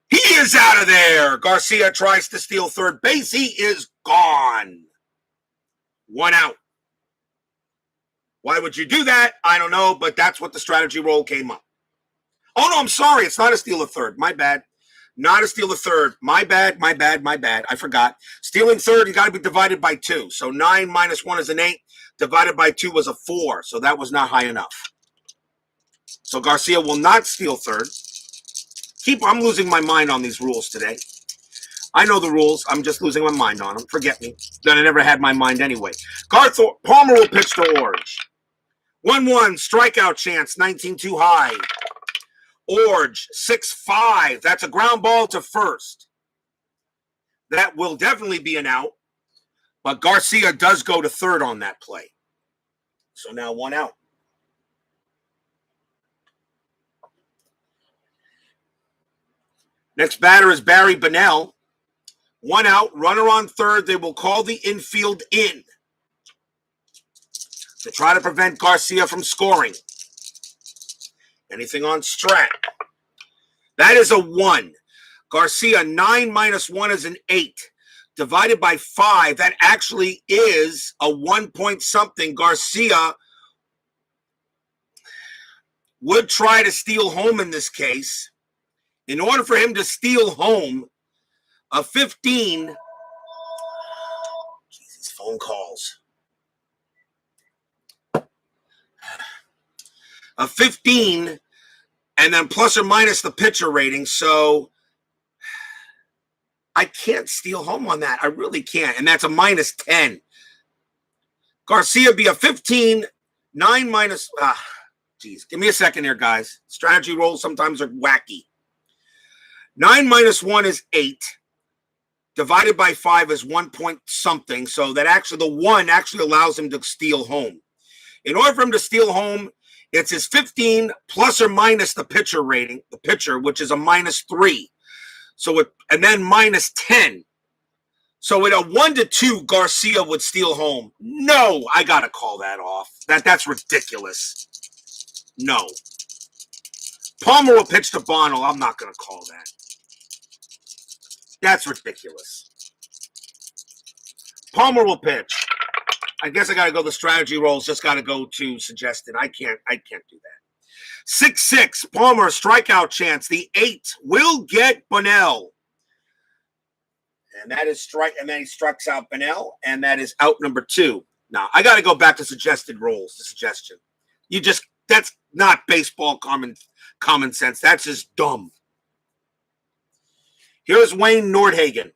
He is out of there. Garcia tries to steal third base. He is gone. 1 out. Why would you do that? I don't know, but that's what the strategy roll came up. Oh, no, I'm sorry. It's not a steal of third. My bad. Not a steal of third. My bad. I forgot. Stealing third, you got to be divided by 2. So 9 minus 1 is an 8. Divided by 2 was a 4. So that was not high enough. So Garcia will not steal third. I'm losing my mind on these rules today. I know the rules. I'm just losing my mind on them. Forget me. Then I never had my mind anyway. Palmer will pitch to Orge. 1-1, strikeout chance, 19 too high. Orge, 6-5. That's a ground ball to first. That will definitely be an out. But Garcia does go to third on that play. So now 1 out. Next batter is Barry Bonnell. 1 out, runner on third. They will call the infield in to try to prevent Garcia from scoring. Anything on Strat? That is a 1. Garcia, 9 minus 1 is an 8. Divided by 5, that actually is a 1 point something. Garcia would try to steal home in this case. In order for him to steal home, a 15, Jesus, phone calls. A 15, and then plus or minus the pitcher rating. So I can't steal home on that. I really can't. And that's a minus 10. Garcia be a 15, 9 minus. Geez, give me a second here, guys. Strategy rolls sometimes are wacky. 9 minus 1 is 8. Divided by 5 is 1 point something. So that actually, the 1 actually allows him to steal home. In order for him to steal home, it's his 15 plus or minus the pitcher rating, the pitcher, which is a minus 3. So and then minus 10. So at a 1-2, Garcia would steal home. No, I got to call that off. That's ridiculous. No. Palmer will pitch to Bonnell. I'm not going to call that. That's ridiculous. Palmer will pitch. I guess I got to go the strategy rolls. Just got to go to suggested. I can't do that. 6-6. Palmer, strikeout chance. The 8 will get Bonnell. And that is strike. And then he strikes out Bonnell. And that is out number 2. Now, I got to go back to suggested rolls, the suggestion. That's not baseball common sense. That's just dumb. Here's Wayne Nordhagen.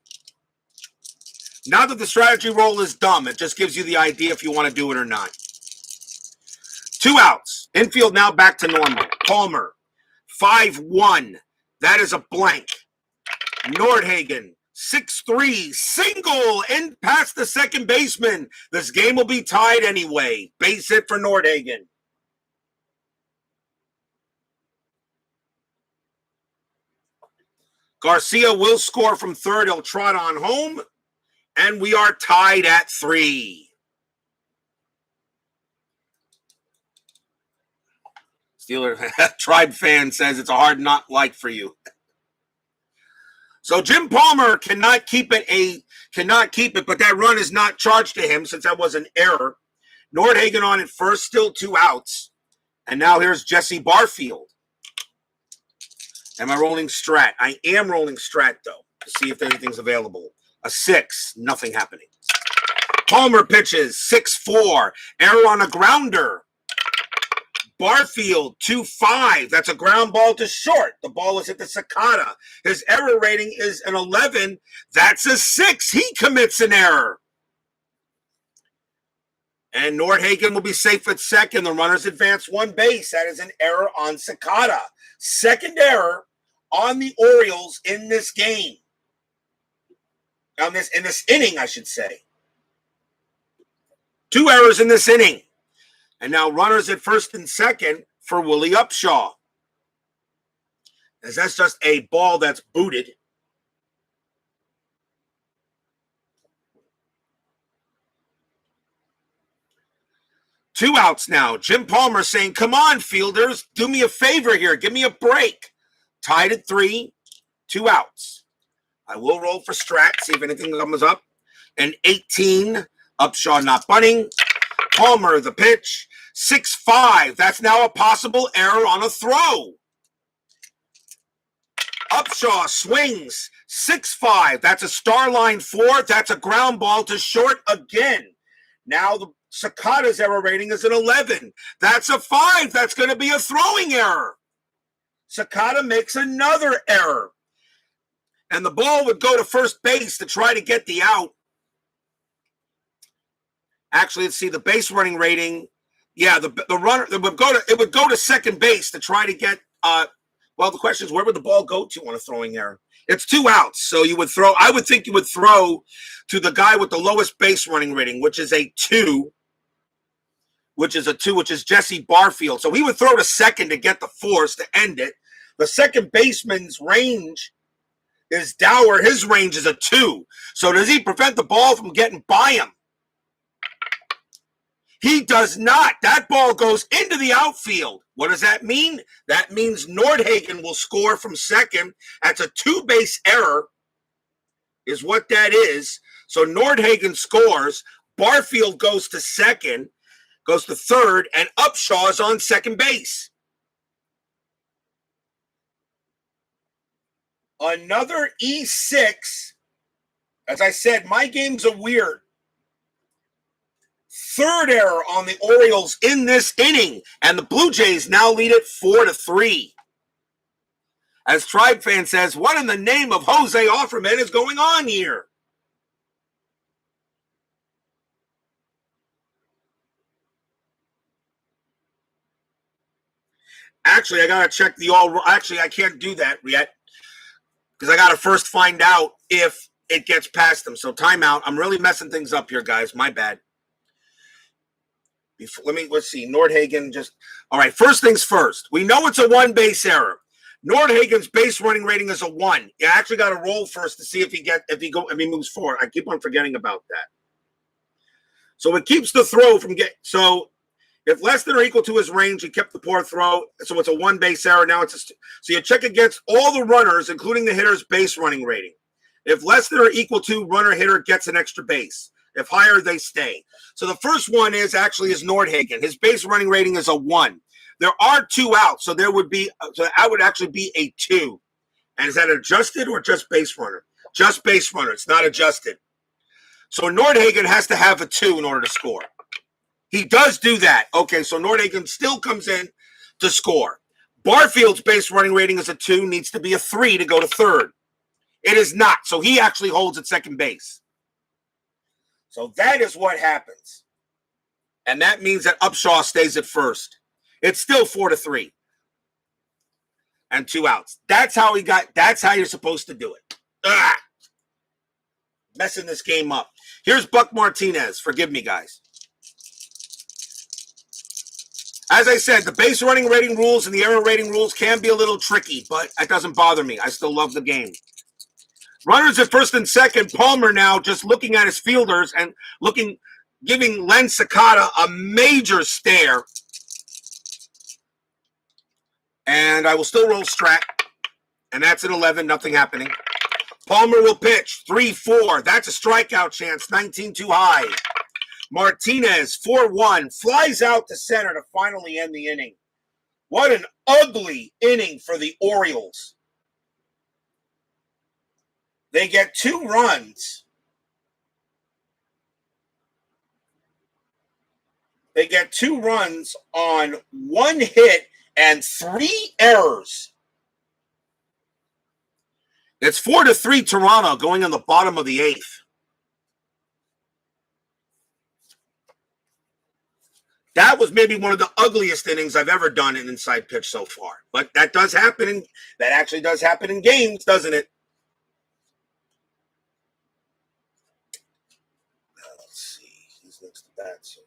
Now that the strategy roll is dumb, it just gives you the idea if you want to do it or not. 2 outs. Infield now back to normal. Palmer, 5-1. That is a blank. Nordhagen, 6-3. Single and past the second baseman. This game will be tied anyway. Base hit for Nordhagen. Garcia will score from third. He'll trot on home. And we are tied at 3. Steeler Tribe fan says it's a hard not like for you. So Jim Palmer cannot keep it, but that run is not charged to him since that was an error. Nordhagen on it first, still 2 outs. And now here's Jesse Barfield. Am I rolling Strat? I am rolling Strat, though, to see if anything's available. A 6, nothing happening. Palmer pitches, 6-4. Error on a grounder. Barfield, 2-5. That's a ground ball to short. The ball was hit the Sakata. His error rating is an 11. That's a 6. He commits an error. And Nordhagen will be safe at second. The runners advance 1 base. That is an error on Sakata. Second error on the Orioles in this game. In this inning, I should say. 2 errors in this inning. And now runners at first and second for Willie Upshaw. As that's just a ball that's booted. Two outs now. Jim Palmer saying, come on, fielders, do me a favor here. Give me a break. Tied at 3, 2 outs. I will roll for Strat, see if anything comes up. And 18, Upshaw not bunting. Palmer, the pitch. 6-5. That's now a possible error on a throw. Upshaw swings. 6-5. That's a star line 4. That's a ground ball to short again. Now the Sakata's error rating is an 11. That's a 5. That's going to be a throwing error. Sakata makes another error. And the ball would go to first base to try to get the out. Actually, let's see the base running rating. Yeah, the runner it would go to second base to try to get well, the question is, where would the ball go to on a throwing error? It's 2 outs. So you would throw, I would think you would throw to the guy with the lowest base running rating, which is a 2. Which is Jesse Barfield. So he would throw to second to get the force to end it. The second baseman's range is Dower. His range is a 2. So does he prevent the ball from getting by him? He does not. That ball goes into the outfield. What does that mean? That means Nordhagen will score from second. That's a 2-base error is what that is. So Nordhagen scores. Barfield goes to second, goes to third, and Upshaw is on second base. Another E6. As I said, my games are weird. Third error on the Orioles in this inning, and the Blue Jays now lead it 4-3. As Tribe Fan says, what in the name of Jose Offerman is going on here? Actually, I got to check the all. Actually, I can't do that yet because I got to first find out if it gets past them. So timeout. I'm really messing things up here, guys. My bad. Let's see. Nordhagen just. All right. First things first. We know it's a 1-base error. Nordhagen's base running rating is a 1. You actually got to roll first to see if he moves forward. I keep on forgetting about that. So it keeps the throw from getting. So if less than or equal to his range, he kept the poor throw. So it's a 1-base error. Now it's so you check against all the runners, including the hitter's base running rating. If less than or equal to, runner hitter gets an extra base. If higher, they stay. So the first one is Nordhagen. His base running rating is a 1. There are 2 outs, so that would actually be a 2. And is that adjusted or just base runner? Just base runner. It's not adjusted. So Nordhagen has to have a 2 in order to score. He does do that. Okay, so Nordhagen still comes in to score. Barfield's base running rating is a 2, needs to be a 3 to go to third. It is not, so he actually holds at second base. So that is what happens. And that means that Upshaw stays at first. It's still 4-3. And 2 outs. That's how you're supposed to do it. Messing this game up. Here's Buck Martinez. Forgive me, guys. As I said, the base running rating rules and the error rating rules can be a little tricky, but it doesn't bother me. I still love the game. Runners at first and second. Palmer now just looking at his fielders and giving Len Sakata a major stare. And I will still roll Strat. And that's an 11, nothing happening. Palmer will pitch 3-4. That's a strikeout chance, 19 too high. Martinez, 4-1, flies out to center to finally end the inning. What an ugly inning for the Orioles. They get 2 runs. They get 2 runs on 1 hit and 3 errors. It's 4-3 Toronto going on the bottom of the 8th. That was maybe one of the ugliest innings I've ever done in Inside Pitch so far. But that does happen. That actually does happen in games, doesn't it? Let's see. He's next to that. So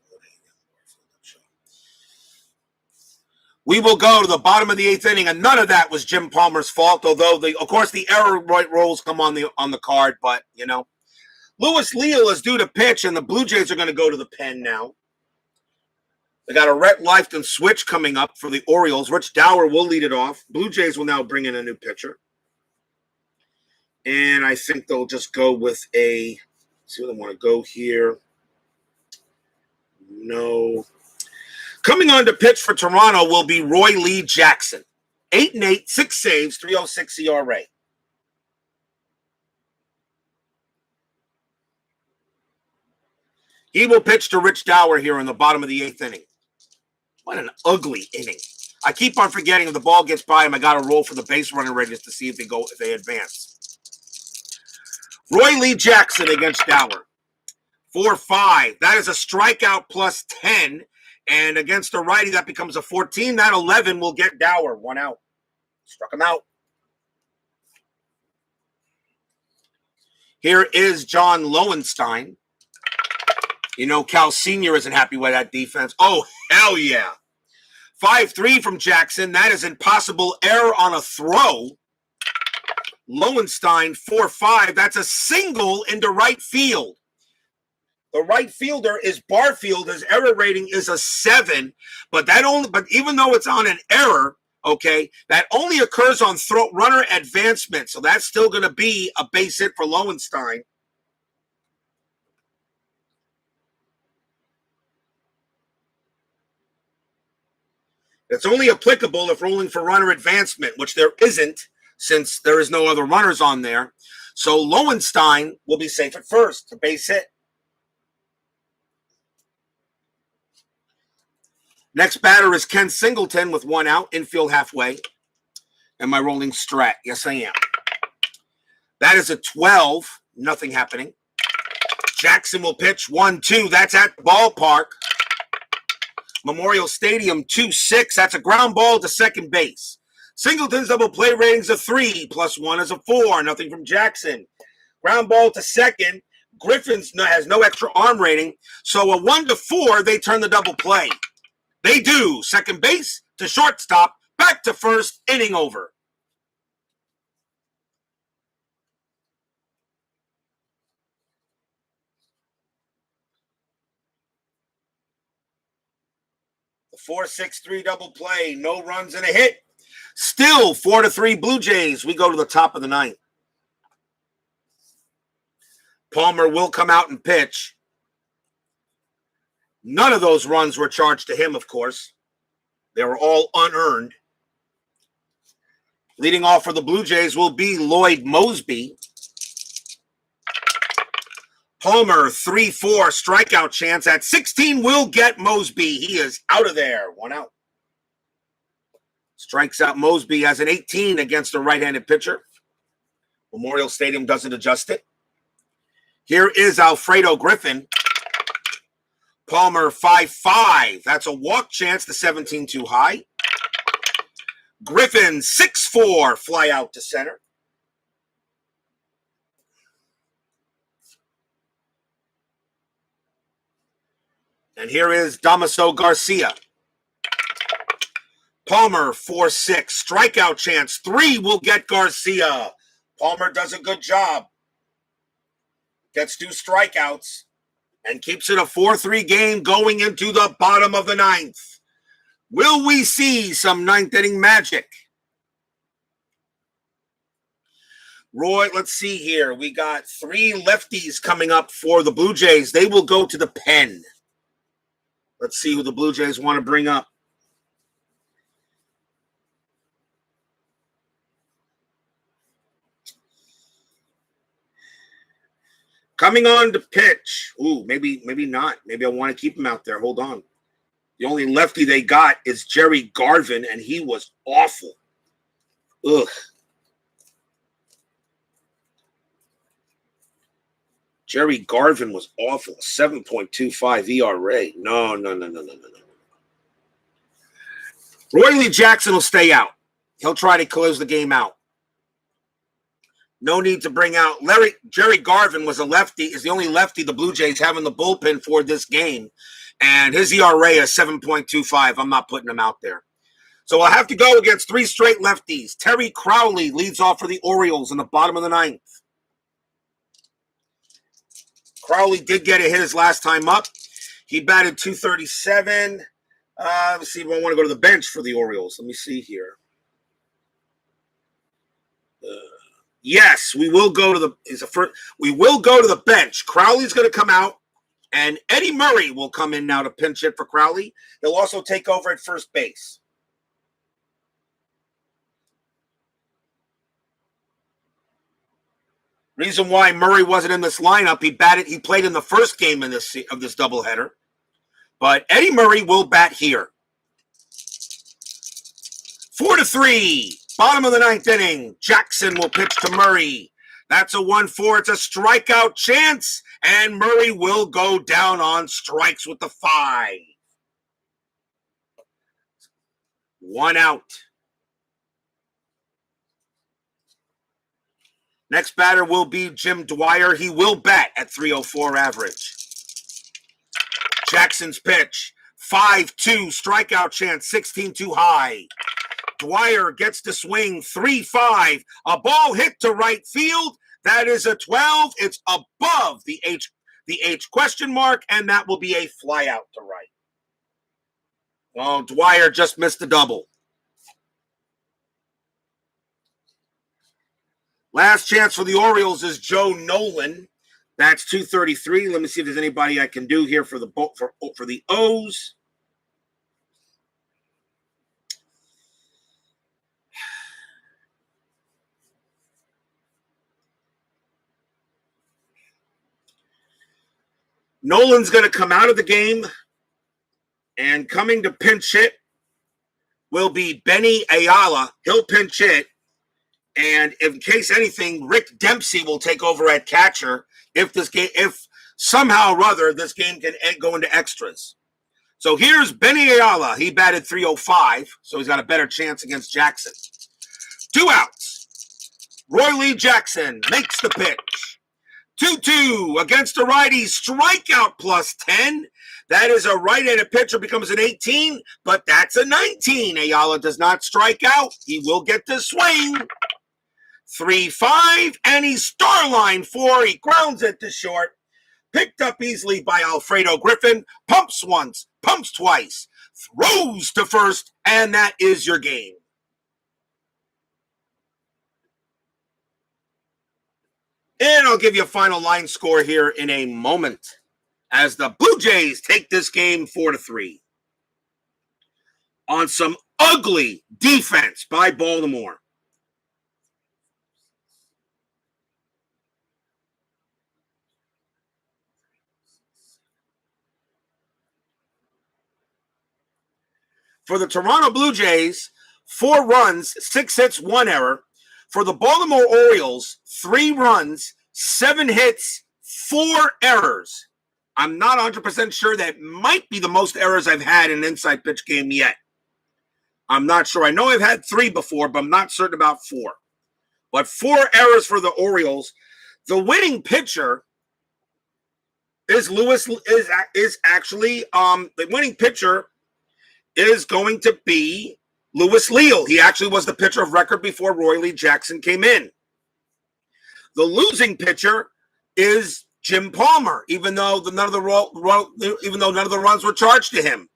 we will go to the bottom of the 8th inning, and none of that was Jim Palmer's fault. Although, of course, the error rolls come on the card. But Louis Leal is due to pitch, and the Blue Jays are going to go to the pen now. They got a Rhett Lifton switch coming up for the Orioles. Rich Dower will lead it off. Blue Jays will now bring in a new pitcher. And I think they'll just go with see what they want to go here. No. Coming on to pitch for Toronto will be Roy Lee Jackson. 8-8, 6 saves, 3.06 ERA. He will pitch to Rich Dower here in the bottom of the 8th inning. What an ugly inning. I keep on forgetting if the ball gets by him, I got to roll for the base running rates to see if they advance. Roy Lee Jackson against Dower. 4-5. That is a strikeout plus 10. And against a righty, that becomes a 14. That 11 will get Dower. 1 out. Struck him out. Here is John Lowenstein. Cal Sr. isn't happy with that defense. Oh, hell yeah. 5-3 from Jackson. That is impossible error on a throw. Lowenstein, 4-5. That's a single into right field. The right fielder is Barfield. His error rating is a 7, but even though it's on an error, okay, that only occurs on runner advancement. So that's still going to be a base hit for Lowenstein. It's only applicable if rolling for runner advancement, which there isn't, since there is no other runners on there. So Lowenstein will be safe at first, a base hit. Next batter is Ken Singleton with 1 out, infield halfway. Am I rolling strat? Yes, I am. That is a 12, nothing happening. Jackson will pitch 1-2. That's at the ballpark. Memorial Stadium, 2-6. That's a ground ball to second base. Singleton's double play rating's a 3, +1 is a 4. Nothing from Jackson. Ground ball to second. Griffin's has no extra arm rating. So a 1-4, they turn the double play. They do. Second base to shortstop, back to first, inning over. The 4-6-3 double play, no runs and a hit. Still 4-3 Blue Jays. We go to the top of the ninth. Palmer will come out and pitch. None of those runs were charged to him, of course. They were all unearned. Leading off for the Blue Jays will be Lloyd Mosby. Palmer, 3-4, strikeout chance at 16 will get Mosby. He is out of there. 1 out. Strikes out Mosby has an 18 against a right-handed pitcher. Memorial Stadium doesn't adjust it. Here is Alfredo Griffin. Palmer, 5-5. That's a walk chance to 17 too high. Griffin, 6-4, fly out to center. And here is Damaso Garcia. Palmer, 4-6, strikeout chance. 3 will get Garcia. Palmer does a good job. Gets 2 strikeouts and keeps it a 4-3 game going into the bottom of the ninth. Will we see some ninth inning magic? Roy, let's see here. We got 3 lefties coming up for the Blue Jays. They will go to the pen. Let's see who the Blue Jays want to bring up. Coming on to pitch. Ooh, maybe not. Maybe I want to keep him out there. Hold on. The only lefty they got is Jerry Garvin, and he was awful. Ugh. Jerry Garvin was awful. 7.25 ERA. No. Roy Lee Jackson will stay out. He'll try to close the game out. No need to bring out Jerry Garvin was a lefty, is the only lefty the Blue Jays have in the bullpen for this game. And his ERA is 7.25. I'm not putting him out there. So I'll have to go against 3 straight lefties. Terry Crowley leads off for the Orioles in the bottom of the ninth. Crowley did get a hit his last time up. He batted .237. Let's see if I want to go to the bench for the Orioles. Let me see here. Yes, we will go to the bench. Crowley's going to come out, and Eddie Murray will come in now to pinch hit for Crowley. He'll also take over at first base. Reason why Murray wasn't in this lineup, he played in the first game of this doubleheader. But Eddie Murray will bat here. 4-3. Bottom of the ninth inning. Jackson will pitch to Murray. That's a 1-4. It's a strikeout chance. And Murray will go down on strikes with the 5. 1 out. Next batter will be Jim Dwyer. He will bat at .304 average. Jackson's pitch. 5-2. Strikeout chance. 16 too high. Dwyer gets to swing 3-5. A ball hit to right field. That is a 12. It's above the H question mark, and that will be a fly out to right. Well, Dwyer just missed a double. Last chance for the Orioles is Joe Nolan. That's 233. Let me see if there's anybody I can do here for the O's. Nolan's going to come out of the game, and coming to pinch hit will be Benny Ayala. He'll pinch hit, and in case anything, Rick Dempsey will take over at catcher if somehow or other this game can go into extras. So here's Benny Ayala. He batted 305, so he's got a better chance against Jackson. 2 outs. Roy Lee Jackson makes the pitch. 2-2 against a righty, strikeout plus 10. That is a right-handed pitcher, becomes an 18, but that's a 19. Ayala does not strike out. He will get to swing. 3-5, and he's starline 4. He grounds it to short. Picked up easily by Alfredo Griffin. Pumps once, pumps twice, throws to first, and that is your game. And I'll give you a final line score here in a moment as the Blue Jays take this game 4-3 on some ugly defense by Baltimore. For the Toronto Blue Jays, 4 runs, 6 hits, 1 error. For the Baltimore Orioles, 3 runs, 7 hits, 4 errors. I'm not 100% sure. That might be the most errors I've had in an inside pitch game yet. I'm not sure. I know I've had 3 before, but I'm not certain about 4. But 4 errors for the Orioles. The winning pitcher is actually the winning pitcher is going to be Louis Leal. He actually was the pitcher of record before Roy Lee Jackson came in. The losing pitcher is Jim Palmer, even though none of the runs were charged to him.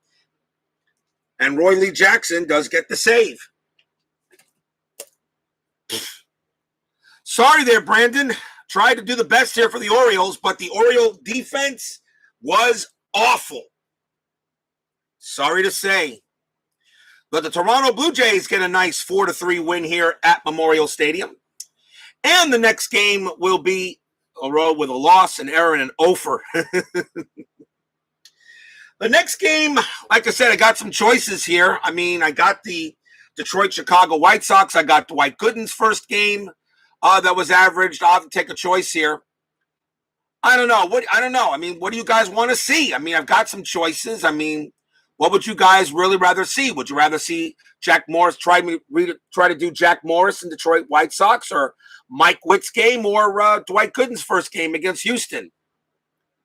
And Roy Lee Jackson does get the save. Sorry there, Brandon. Tried to do the best here for the Orioles, but the Oriole defense was awful. Sorry to say. But the Toronto Blue Jays get a nice 4-3 win here at Memorial Stadium. And the next game will be a row with a loss, an error, and an offer. The next game, like I said, I got some choices here. I mean, I got the Detroit-Chicago White Sox. I got Dwight Gooden's first game that was averaged. I'll have to take a choice here. I don't know. I mean, what do you guys want to see? I mean, I've got some choices. I mean, what would you guys really rather see? Would you rather see Jack Morris try to do Jack Morris in Detroit White Sox, or Mike Witt's game, or Dwight Gooden's first game against Houston?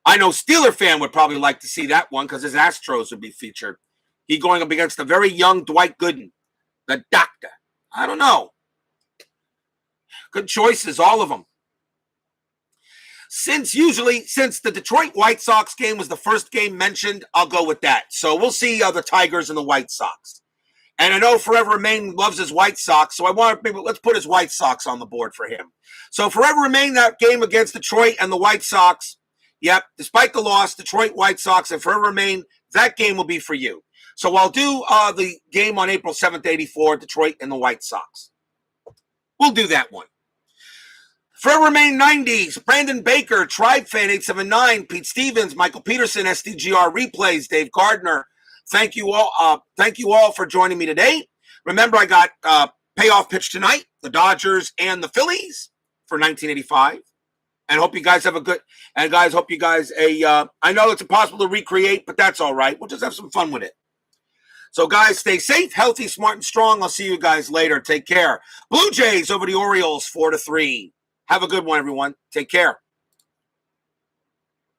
I know Steeler fan would probably like to see that one because his Astros would be featured. He going up against a very young Dwight Gooden, the doctor. I don't know. Good choices, all of them. Since the Detroit White Sox game was the first game mentioned, I'll go with that. So we'll see the Tigers and the White Sox. And I know Forever Remain loves his White Sox, so let's put his White Sox on the board for him. So Forever Remain, that game against Detroit and the White Sox. Yep, despite the loss, Detroit White Sox and Forever Remain, that game will be for you. So I'll do the game on April 7th, 84, Detroit and the White Sox. We'll do that one. Forever Remain 90s, Brandon Baker, Tribe Fan 879, Pete Stevens, Michael Peterson, SDGR Replays, Dave Gardner. Thank you all for joining me today. Remember, I got Payoff Pitch tonight, the Dodgers and the Phillies for 1985. And hope you guys have a good, and guys, hope you guys, I know it's impossible to recreate, but that's all right. We'll just have some fun with it. So guys, stay safe, healthy, smart, and strong. I'll see you guys later. Take care. Blue Jays over the Orioles 4-3. Have a good one, everyone. Take care.